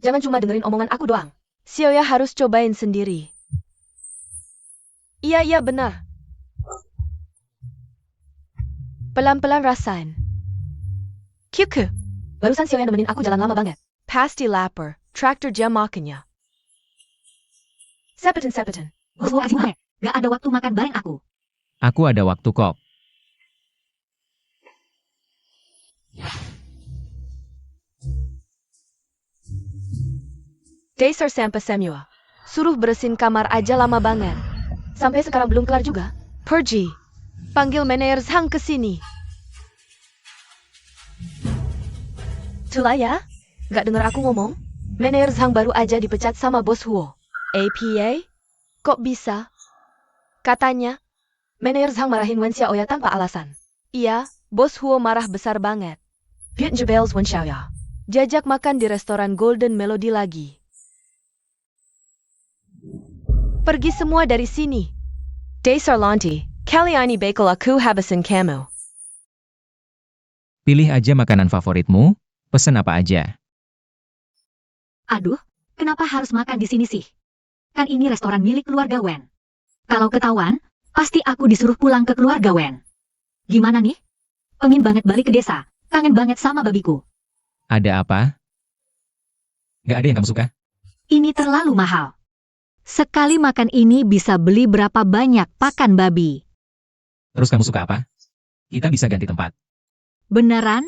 Jangan cuma dengerin omongan aku doang. Xiaoya harus cobain sendiri. Iya, benar. Pelan-pelan rasain. Kyuku. Barusan Xiaoya nemenin aku jalan lama banget. Pasti lapar. Traktor jam makannya. Sepetin. Bos Huo kasih banget. Gak ada waktu makan bareng aku. Aku ada waktu kok. Dasar sampai semua. Suruh bersihin kamar aja lama banget. Sampai sekarang belum kelar juga. Pergi. Panggil manajer Zhang ke sini. Itulah ya. Gak dengar aku ngomong? Manajer Zhang baru aja dipecat sama bos Huo. APA? Kok bisa? Katanya, manajer Zhang marahin Wen Xiaoya tanpa alasan. Iya, bos Huo marah besar banget. Piet jebels Wen Xiaoya. Jajak makan di restoran Golden Melody lagi. Pergi semua dari sini. Dasar Lanti, kali ini bakal aku habisin kamu. Pilih aja makanan favoritmu, pesen apa aja. Aduh, kenapa harus makan di sini sih? Kan ini restoran milik keluarga Wen. Kalau ketahuan, pasti aku disuruh pulang ke keluarga Wen. Gimana nih? Pengen banget balik ke desa. Kangen banget sama babiku. Ada apa? Gak ada yang kamu suka? Ini terlalu mahal. Sekali makan ini bisa beli berapa banyak pakan babi. Terus kamu suka apa? Kita bisa ganti tempat. Beneran?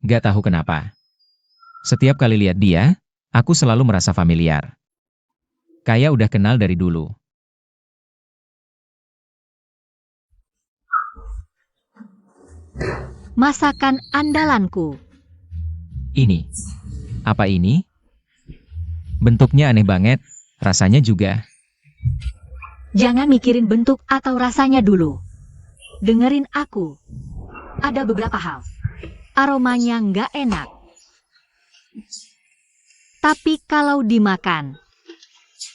Gak tahu kenapa. Setiap kali lihat dia, aku selalu merasa familiar. Kayak udah kenal dari dulu. Masakan andalanku. Ini. Apa ini? Bentuknya aneh banget, rasanya juga. Jangan mikirin bentuk atau rasanya dulu. Dengerin aku. Ada beberapa hal. Aromanya nggak enak. Tapi kalau dimakan,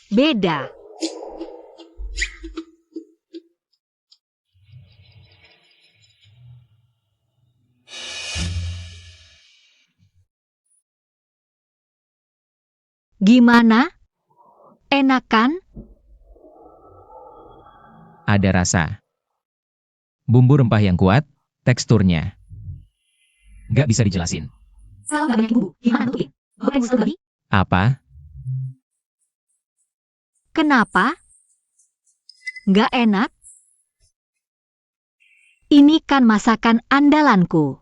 beda. Gimana? Enak kan? Ada rasa. Bumbu rempah yang kuat, teksturnya. Gak bisa dijelasin. Kalau nggak banyak bumbu, gimana nutupin? Goreng busur babi? Apa? Kenapa? Nggak enak? Ini kan masakan andalanku.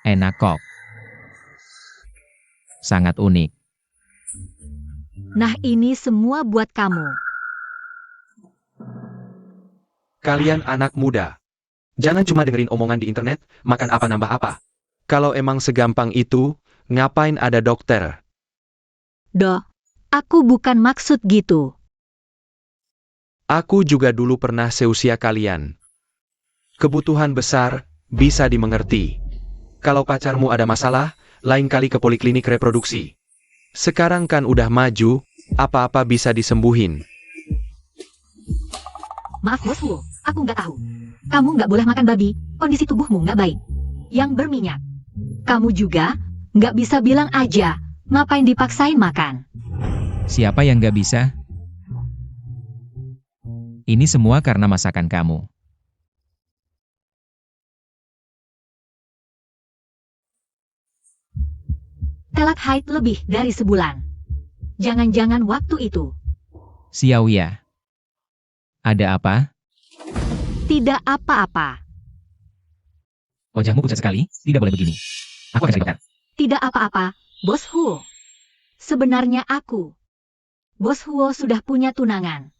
Enak kok. Sangat unik. Nah ini semua buat kamu. Kalian anak muda. Jangan cuma dengerin omongan di internet, makan apa nambah apa. Kalau emang segampang itu, ngapain ada dokter? Doh, aku bukan maksud gitu. Aku juga dulu pernah seusia kalian. Kebutuhan besar, bisa dimengerti. Kalau pacarmu ada masalah, lain kali ke poliklinik reproduksi. Sekarang kan udah maju, apa-apa bisa disembuhin. Maaf bos Huo, aku nggak tahu. Kamu nggak boleh makan babi, kondisi tubuhmu nggak baik. Yang berminyak. Kamu juga nggak bisa bilang aja, ngapain dipaksain makan. Siapa yang gak bisa? Ini semua karena masakan kamu. Telak haid lebih dari sebulan. Jangan-jangan waktu itu. Xiaoya. Ada apa? Tidak apa-apa. Wajahmu pucat sekali, tidak boleh begini. Aku akan cari dokter. Tidak apa-apa, Bos Huo. Sebenarnya aku. Bos Huo sudah punya tunangan.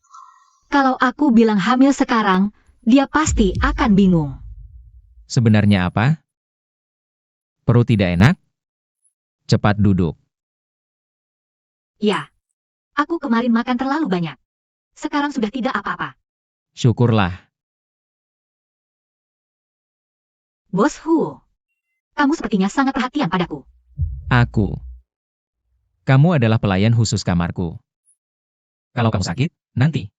Kalau aku bilang hamil sekarang, dia pasti akan bingung. Sebenarnya apa? Perut tidak enak? Cepat duduk. Ya. Aku kemarin makan terlalu banyak. Sekarang sudah tidak apa-apa. Syukurlah. Bos Huo. Kamu sepertinya sangat perhatian padaku. Aku. Kamu adalah pelayan khusus kamarku. Kalau kamu sakit, nanti.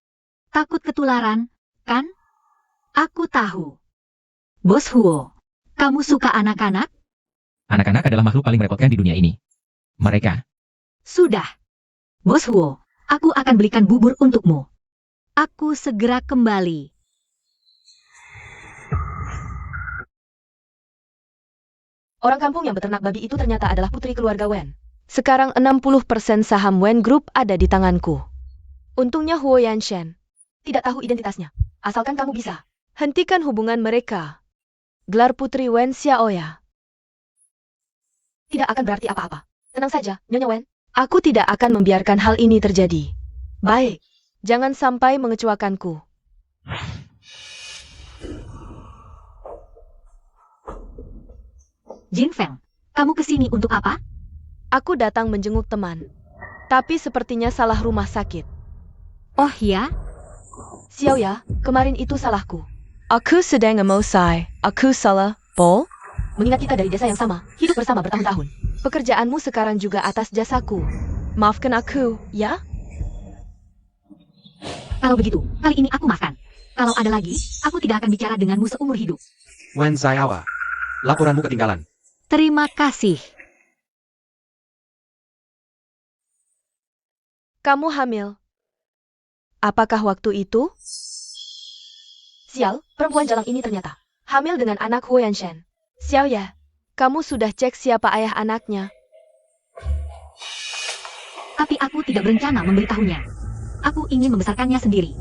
Takut ketularan, kan? Aku tahu. Bos Huo, kamu suka anak-anak? Anak-anak adalah makhluk paling merepotkan di dunia ini. Mereka. Sudah. Bos Huo, aku akan belikan bubur untukmu. Aku segera kembali. Orang kampung yang beternak babi itu ternyata adalah putri keluarga Wen. Sekarang 60% saham Wen Group ada di tanganku. Untungnya Huo Yanshen tidak tahu identitasnya. Asalkan kamu bisa hentikan hubungan mereka. Gelar putri Wen Xiaoya tidak akan berarti apa-apa. Tenang saja, Nyonya Wen. Aku tidak akan membiarkan hal ini terjadi. Baik, jangan sampai mengecewakanku. Jin Feng, kamu kesini untuk apa? Aku datang menjenguk teman. Tapi sepertinya salah rumah sakit. Oh ya? Xiaoya, kemarin itu salahku. Aku sedang emosi. Aku salah, Bo. Mengingat kita dari desa yang sama, hidup bersama bertahun-tahun. Pekerjaanmu sekarang juga atas jasaku. Maafkan aku, ya? Kalau begitu, kali ini aku maafkan. Kalau ada lagi, aku tidak akan bicara denganmu seumur hidup. Wen Xiaoya, laporanmu ketinggalan. Terima kasih. Kamu hamil. Apakah waktu itu? Sial, perempuan jalang ini ternyata hamil dengan anak Huo Yanshen. Xiaoya, kamu sudah cek siapa ayah anaknya? Tapi aku tidak berencana memberitahunya. Aku ingin membesarkannya sendiri.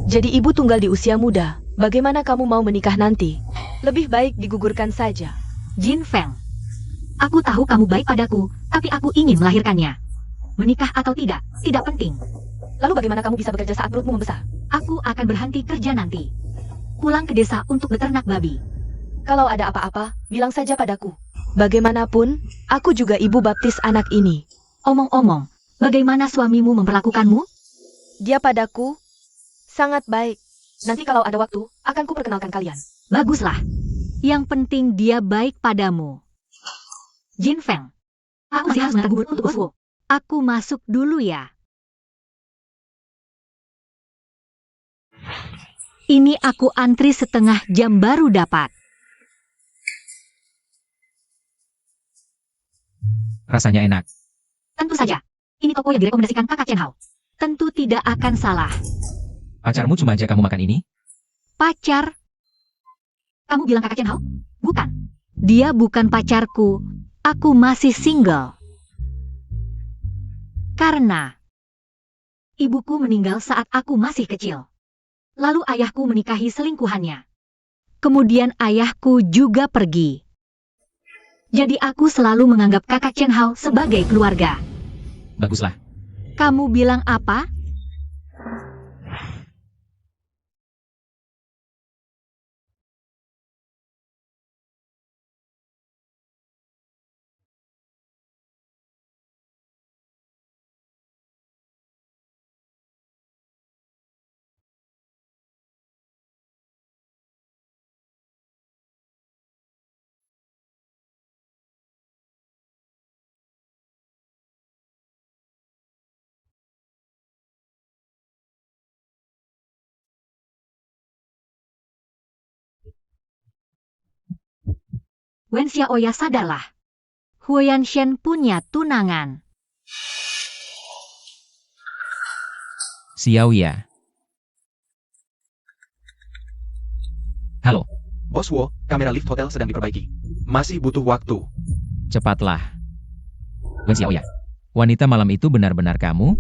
Jadi ibu tunggal di usia muda. Bagaimana kamu mau menikah nanti? Lebih baik digugurkan saja. Jin Feng, aku tahu kamu baik padaku, tapi aku ingin melahirkannya. Menikah atau tidak penting. Lalu bagaimana kamu bisa bekerja saat perutmu membesar? Aku akan berhenti kerja nanti. Pulang ke desa untuk beternak babi. Kalau ada apa-apa, bilang saja padaku. Bagaimanapun, aku juga ibu baptis anak ini. Omong-omong, bagaimana suamimu memperlakukanmu? Dia padaku sangat baik. Nanti kalau ada waktu, akan kuperkenalkan kalian. Baguslah. Yang penting dia baik padamu. Jin Feng, aku masih harus mengantar bubur untuk bosku. Aku masuk dulu ya. Ini aku antri setengah jam baru dapat. Rasanya enak. Tentu saja. Ini toko yang direkomendasikan kakak Chen Hao. Tentu tidak akan salah. Pacarmu cuma ajak kamu makan ini? Pacar? Kamu bilang kakak Chen Hao? Bukan. Dia bukan pacarku. Aku masih single. Karena ibuku meninggal saat aku masih kecil. Lalu ayahku menikahi selingkuhannya. Kemudian ayahku juga pergi. Jadi aku selalu menganggap kakak Chen Hao sebagai keluarga. Baguslah. Kamu bilang apa? Wen Xiaoya sadarlah. Huo Yanshen punya tunangan. Xiaoya. Halo, Bos Wo, kamera lift hotel sedang diperbaiki. Masih butuh waktu. cepatlah. Wen Xiaoya. Wanita malam itu benar-benar kamu?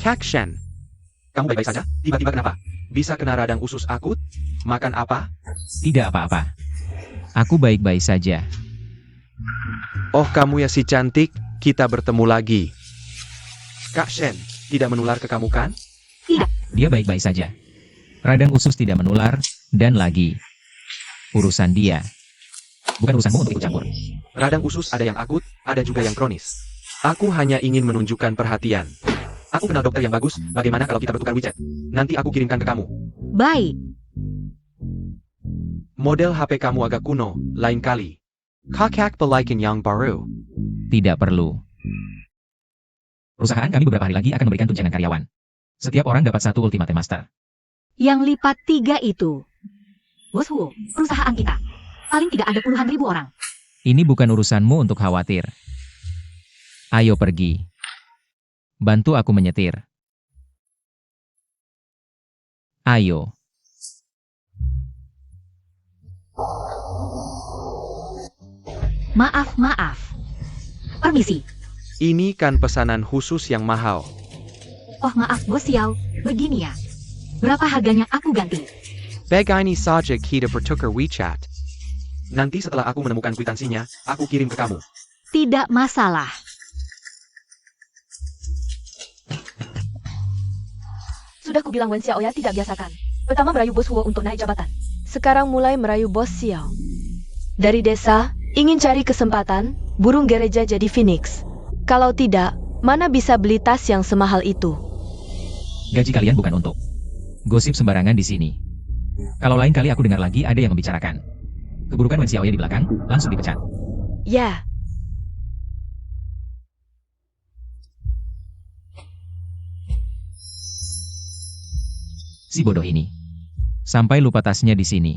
Kak Shen, kamu baik-baik saja? Tiba-tiba kenapa? Bisa kena radang usus akut? Makan apa? Tidak apa-apa. Aku baik-baik saja. Oh, kamu ya si cantik, kita bertemu lagi. Kak Shen, tidak menular ke kamu kan? Dia baik-baik saja. Radang usus tidak menular, dan lagi. Urusan dia. Bukan urusanmu untuk ikut campur. Radang usus ada yang akut, ada juga yang kronis. Aku hanya ingin menunjukkan perhatian. Aku kenal dokter yang bagus, bagaimana kalau kita bertukar WeChat? Nanti aku kirimkan ke kamu. Baik. Model HP kamu agak kuno, lain kali. Kakak balikin yang baru. Tidak perlu. Perusahaan kami beberapa hari lagi akan memberikan tunjangan karyawan. Setiap orang dapat 1 Ultimate Master. Yang lipat 3 itu. Bos Huo, perusahaan kita. Paling tidak ada puluhan ribu orang. Ini bukan urusanmu untuk khawatir. Ayo pergi. Bantu aku menyetir. Ayo. Maaf. Permisi. Ini kan pesanan khusus yang mahal. Oh maaf Bos Xiao, begini ya. Berapa harganya aku ganti? Begini saja kita bertukar WeChat. Nanti setelah aku menemukan kwitansinya, aku kirim ke kamu. Tidak masalah. Sudah kubilang Wen Xiaoya tidak biasakan. Pertama merayu Bos Huo untuk naik jabatan. Sekarang mulai merayu Bos Xiao. Dari desa, ingin cari kesempatan, burung gereja jadi Phoenix. Kalau tidak, mana bisa beli tas yang semahal itu? Gaji kalian bukan untuk gosip sembarangan di sini. Kalau lain kali aku dengar lagi ada yang membicarakan keburukan Wen Xiaoya di belakang, langsung dipecat. Ya, Si bodoh ini. Sampai lupa tasnya di sini.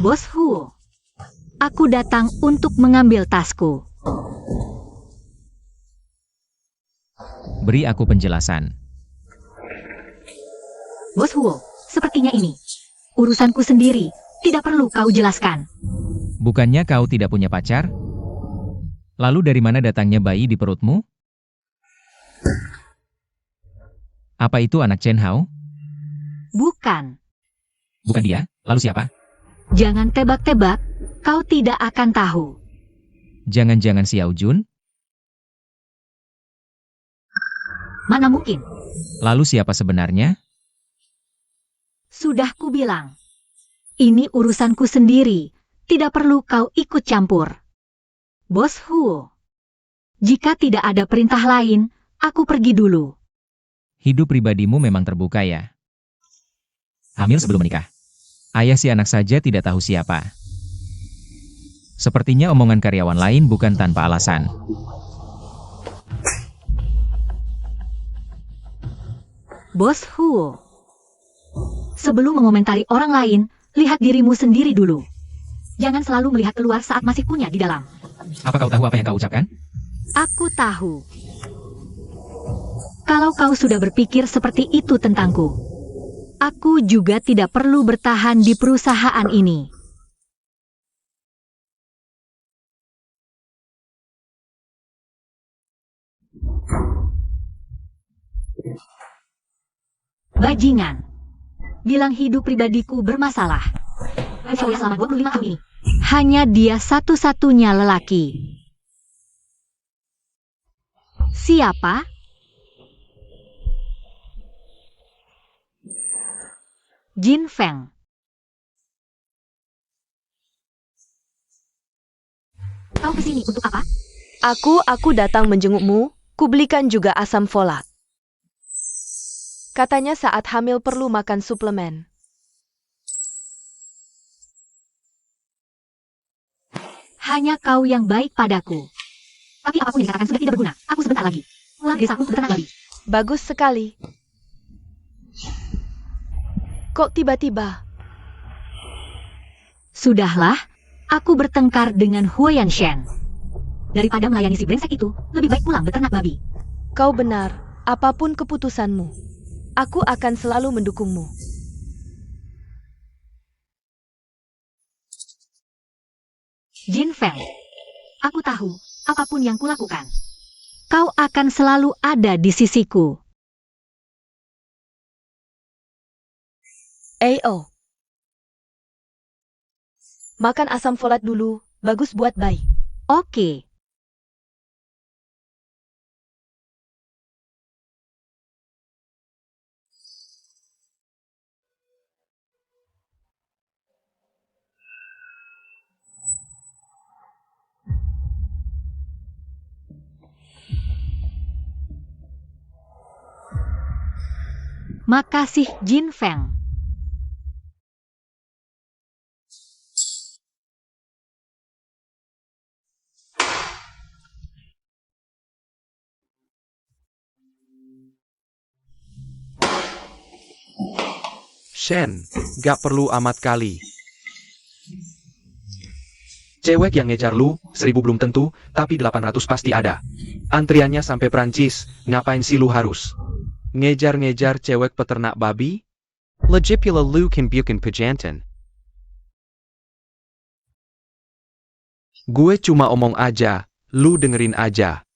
Bos Huo, aku datang untuk mengambil tasku. Beri aku penjelasan. Bos Huo, sepertinya ini. Urusanku sendiri, tidak perlu kau jelaskan. Bukannya kau tidak punya pacar? Lalu dari mana datangnya bayi di perutmu? Apa itu anak Chen Hao? Bukan. Bukan dia, lalu siapa? Jangan tebak-tebak, kau tidak akan tahu. Jangan-jangan Xiao Jun? Mana mungkin? Lalu siapa sebenarnya? Sudah kubilang. Ini urusanku sendiri, tidak perlu kau ikut campur. Bos Huo, jika tidak ada perintah lain, aku pergi dulu. Hidup pribadimu memang terbuka ya. Hamil sebelum menikah. Ayah si anak saja tidak tahu siapa. Sepertinya omongan karyawan lain bukan tanpa alasan. Bos Huo, sebelum mengomentari orang lain, lihat dirimu sendiri dulu. Jangan selalu melihat keluar saat masih punya di dalam. Apa kau tahu apa yang kau ucapkan? Aku tahu. Kalau kau sudah berpikir seperti itu tentangku, aku juga tidak perlu bertahan di perusahaan ini. Bajingan. Bilang hidup pribadiku bermasalah. Wen Xiaoya selama 25 tahun ini. Hanya dia satu-satunya lelaki. Siapa? Jin Feng. Kau kesini untuk apa? Aku datang menjengukmu, kubelikan juga asam folat. Katanya saat hamil perlu makan suplemen. Hanya kau yang baik padaku. Tapi apapun yang dikatakan sudah tidak berguna. Aku sebentar lagi pulang ke desaku untuk beternak babi. Bagus sekali. Kok tiba-tiba? Sudahlah, aku bertengkar dengan Huoyan Shen. Daripada melayani si brengsek itu, lebih baik pulang beternak babi. Kau benar, apapun keputusanmu. Aku akan selalu mendukungmu. Jin Feng, aku tahu apapun yang kulakukan, kau akan selalu ada di sisiku. Oh. Makan asam folat dulu, bagus buat bayi. Oke. Makasih Jin Feng. Shen, gak perlu amat kali. Cewek yang ngejar lu, 1000 belum tentu, tapi 800 pasti ada. Antriannya sampai Prancis, ngapain sih lu harus ngejar-ngejar cewek peternak babi? Legipula lu kan bikin pejantan. Gue cuma omong aja, lu dengerin aja.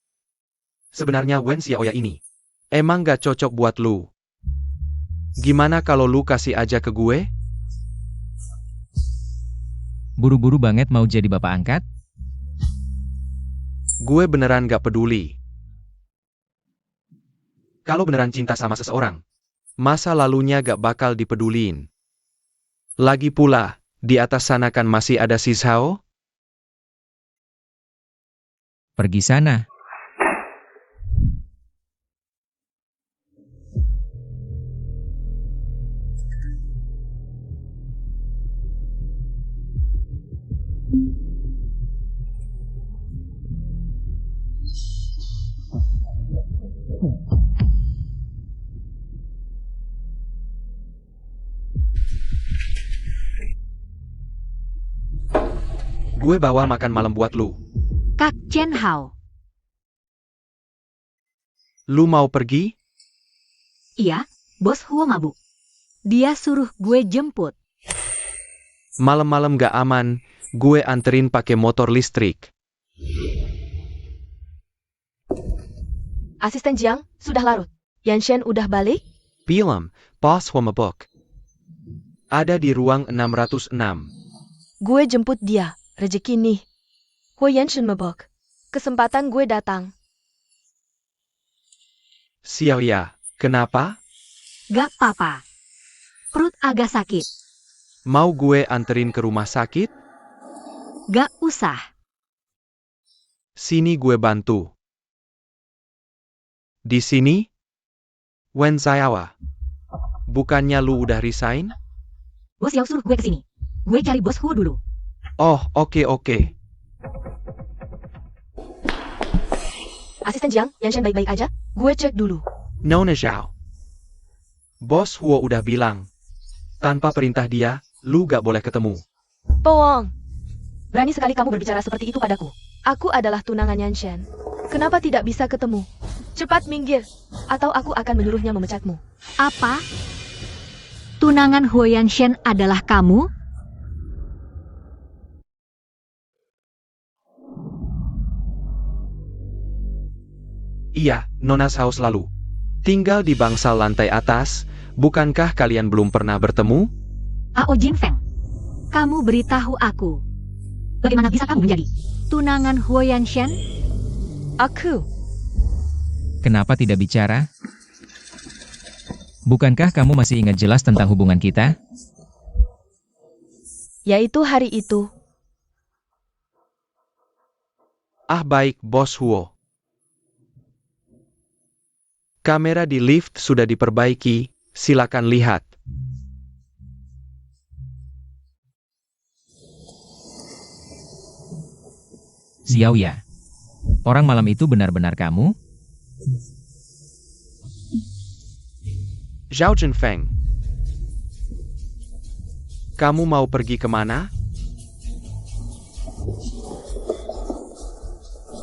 Sebenarnya Wen Xiaoya ini emang gak cocok buat lu. Gimana kalau lu kasih aja ke gue? Buru-buru banget mau jadi bapak angkat? Gue beneran gak peduli. Kalau beneran cinta sama seseorang, masa lalunya gak bakal dipeduliin. Lagi pula, di atas sana kan masih ada si Zhao? Pergi sana. Gue bawa makan malam buat lu. Kak Chen Hao. Lu mau pergi? Iya, Bos Huo mabuk. Dia suruh gue jemput. Malam-malam gak aman, gue anterin pakai motor listrik. Asisten Jiang, sudah larut. Yanshen udah balik? Bilang, Bos Huo mabuk. Ada di ruang 606. Gue jemput dia. Rezeki nih. Huo Yanshen mabok. Kesempatan gue datang. Xiaoya, kenapa? Gak apa-apa. Perut agak sakit. Mau gue anterin ke rumah sakit? Gak usah. Sini gue bantu. Di sini? Wen Xiaoya. Bukannya lu udah resign? Bos Yao suruh gue kesini. Gue cari Bos Huo dulu. Oh, oke. Asisten Jiang, Yanshen baik-baik aja? Gue cek dulu. Nona Zhao. Bos Huo udah bilang. Tanpa perintah dia, lu gak boleh ketemu. Bohong. Berani sekali kamu berbicara seperti itu padaku. Aku adalah tunangan Yanshen. Kenapa tidak bisa ketemu? Cepat minggir, atau aku akan menyuruhnya memecatmu. Apa? Tunangan Huo Yanshen adalah kamu? Iya, Nona Zhao selalu tinggal di bangsal lantai atas. Bukankah kalian belum pernah bertemu? Ao Jin Feng. Kamu beritahu aku. Bagaimana bisa kamu menjadi tunangan Huo Yanshen? Aku. Kenapa tidak bicara? Bukankah kamu masih ingat jelas tentang hubungan kita? Yaitu hari itu. Ah baik, Bos Huo. Kamera di lift sudah diperbaiki, silakan lihat. Xiaoya. Orang malam itu benar-benar kamu? Zhao Zhenfeng. Kamu mau pergi kemana?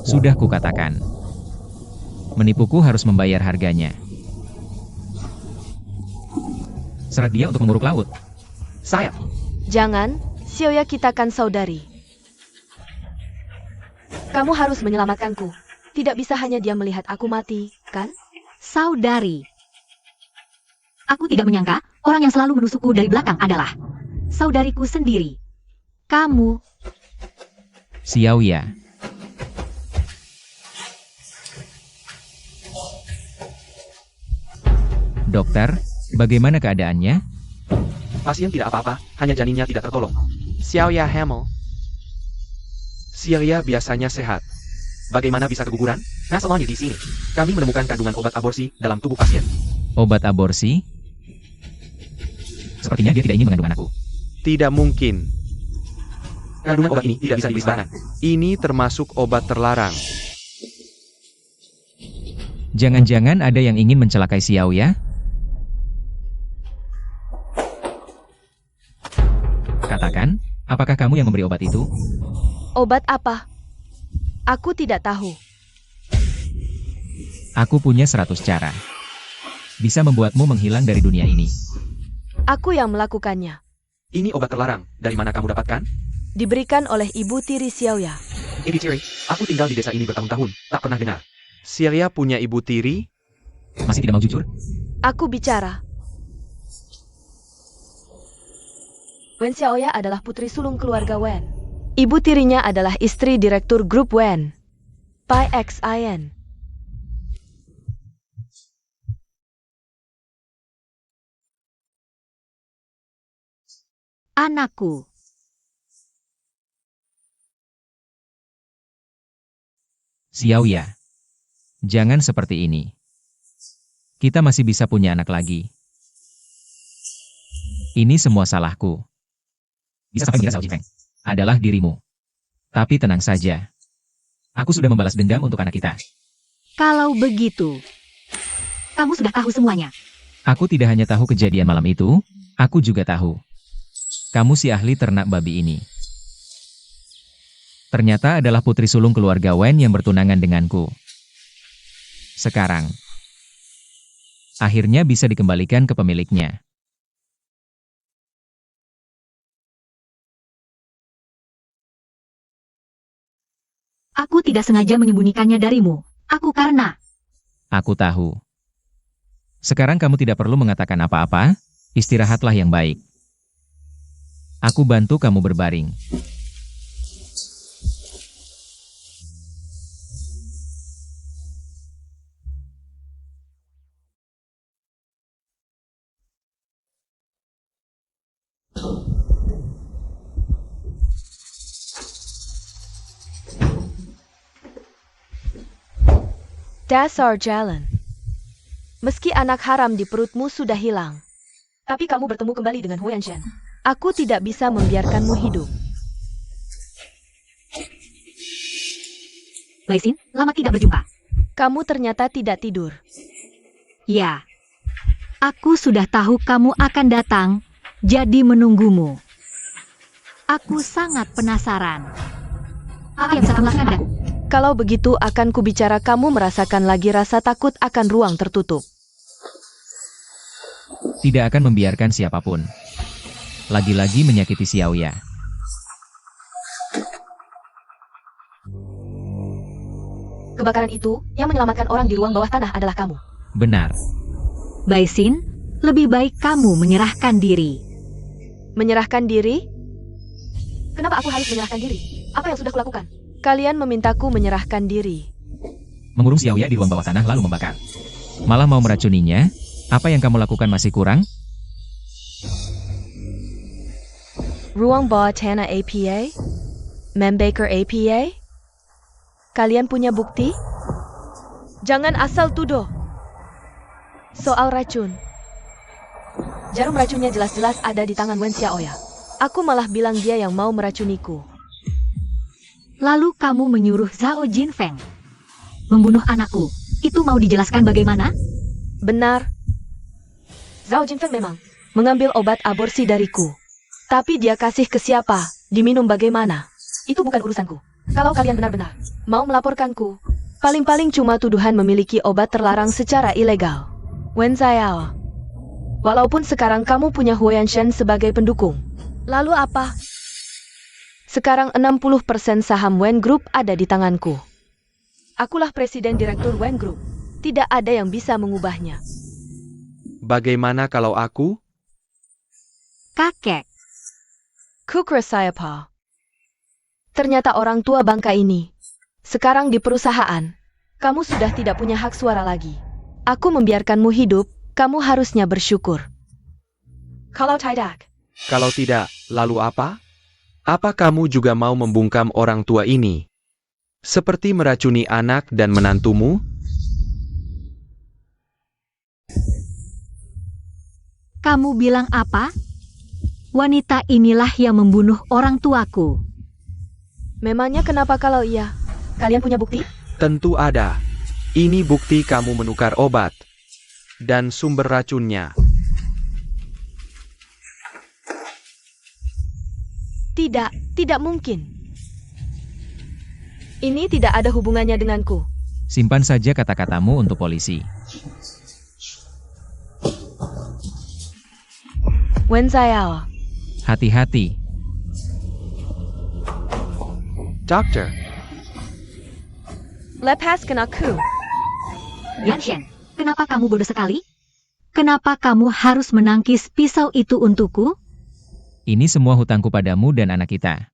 Sudah kukatakan. Menipuku harus membayar harganya. Serat dia untuk menguruk laut. Saya. Jangan, Xiaoya kita kan saudari. Kamu harus menyelamatkanku. Tidak bisa hanya dia melihat aku mati, kan? Saudari. Aku tidak menyangka orang yang selalu menusukku dari belakang adalah saudariku sendiri. Kamu. Xiaoya. Dokter, bagaimana keadaannya? Pasien tidak apa-apa, hanya janinnya tidak tertolong. Xiaoya hamil. Xiaoya biasanya sehat. Bagaimana bisa keguguran? Nah, semuanya di sini. Kami menemukan kandungan obat aborsi dalam tubuh pasien. Obat aborsi? Sepertinya dia tidak ingin mengandung anakku. Tidak mungkin. Kandungan obat ini tidak bisa dibeli sembarangan. Ini termasuk obat terlarang. Jangan-jangan ada yang ingin mencelakai Xiao ya? Katakan, apakah kamu yang memberi obat itu? Obat apa? Aku tidak tahu. Aku punya 100 cara. Bisa membuatmu menghilang dari dunia ini. Aku yang melakukannya. Ini obat terlarang. Dari mana kamu dapatkan? Diberikan oleh Ibu Tiri Xiaoya. Ibu Tiri, aku tinggal di desa ini bertahun-tahun. Tak pernah dengar. Xiaoya punya ibu tiri? Masih tidak mau jujur? Aku bicara. Wen Xiaoya adalah putri sulung keluarga Wen. Ibu tirinya adalah istri direktur grup Wen, Pai Xin. Anakku. Xiaoya, jangan seperti ini. Kita masih bisa punya anak lagi. Ini semua salahku. Bisa sampai mengira Zhao Jinfeng adalah dirimu. Tapi tenang saja. Aku sudah membalas dendam untuk anak kita. Kalau begitu, kamu sudah tahu semuanya. Aku tidak hanya tahu kejadian malam itu, aku juga tahu. Kamu si ahli ternak babi ini. Ternyata adalah putri sulung keluarga Wen yang bertunangan denganku. Sekarang, akhirnya bisa dikembalikan ke pemiliknya. Aku tidak sengaja menyembunyikannya darimu. Aku tahu. Sekarang kamu tidak perlu mengatakan apa-apa, istirahatlah yang baik. Aku bantu kamu berbaring. Dasar jalan. Meski anak haram di perutmu sudah hilang, tapi kamu bertemu kembali dengan Huyan Shen. Aku tidak bisa membiarkanmu hidup. Wei Xin, lama tidak berjumpa. Kamu ternyata tidak tidur. Ya, aku sudah tahu kamu akan datang, jadi menunggumu. Aku sangat penasaran. Apa yang bisa kamu lakukan, Dan? Kalau begitu akan kubicara kamu merasakan lagi rasa takut akan ruang tertutup. Tidak akan membiarkan siapapun. Lagi-lagi menyakiti Xiaoya. Kebakaran itu, yang menyelamatkan orang di ruang bawah tanah adalah kamu. Benar. Wei Xin, lebih baik kamu menyerahkan diri. Menyerahkan diri? Kenapa aku harus menyerahkan diri? Apa yang sudah kulakukan? Kalian memintaku menyerahkan diri. Mengurung Xiaoya di ruang bawah tanah lalu membakar. Malah mau meracuninya? Apa yang kamu lakukan masih kurang? Ruang bawah tanah APA? Membaker APA? Kalian punya bukti? Jangan asal tuduh. Soal racun. Jarum racunnya jelas-jelas ada di tangan Wen Xiaoya. Aku malah bilang dia yang mau meracuniku. Lalu kamu menyuruh Zhao Jinfeng membunuh anakku. Itu mau dijelaskan bagaimana? Benar. Zhao Jinfeng memang Mengambil obat aborsi dariku. Tapi dia kasih ke siapa? Diminum bagaimana? itu bukan urusanku. Kalau kalian benar-benar Mau melaporkanku? Paling-paling cuma tuduhan memiliki obat terlarang secara ilegal. Wen Xiao. Walaupun sekarang kamu punya Huyan Shen sebagai pendukung. Lalu apa? Sekarang 60% saham Wen Group ada di tanganku. Akulah presiden direktur Wen Group. Tidak ada yang bisa mengubahnya. Bagaimana kalau aku? kakek. Kukra Sayapa. Ternyata orang tua bangka ini. Sekarang di perusahaan. Kamu sudah tidak punya hak suara lagi. Aku membiarkanmu hidup, kamu harusnya bersyukur. Kalau tidak, Kalau tidak, lalu apa? Apa kamu juga mau membungkam orang tua ini? Seperti meracuni anak dan menantumu? kamu bilang apa? Wanita inilah yang membunuh orang tuaku. Memangnya kenapa kalau iya? Kalian punya bukti? Tentu ada. Ini bukti kamu menukar obat. Dan sumber racunnya. Tidak mungkin. Ini tidak ada hubungannya denganku. Simpan saja kata-katamu untuk polisi. Wen Zhao. Hati-hati. Dokter, Lepaskan aku. Yanshen, kenapa kamu bodoh sekali? Kenapa kamu harus menangkis pisau itu untukku? Ini semua hutangku padamu dan anak kita.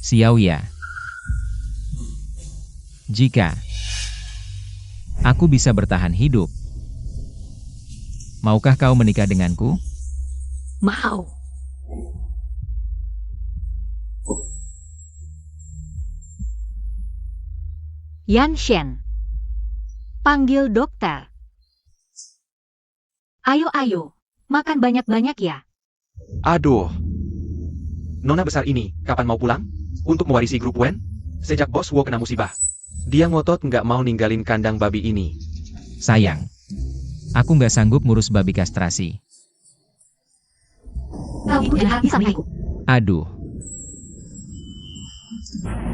Xiaoya. Jika aku bisa bertahan hidup, maukah kau menikah denganku? Mau. Yanshen, panggil dokter. Ayo, makan banyak-banyak ya. aduh. Nona besar ini, kapan mau pulang? Untuk mewarisi grup Wen? Sejak bos Wo kena musibah. Dia ngotot nggak mau ninggalin kandang babi ini. Sayang, aku nggak sanggup ngurus babi kastrasi. Kau itu jahat bisa menikahiku. Aduh.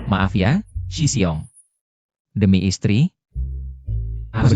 Maaf ya, Shi Xiong. Demi istri, harus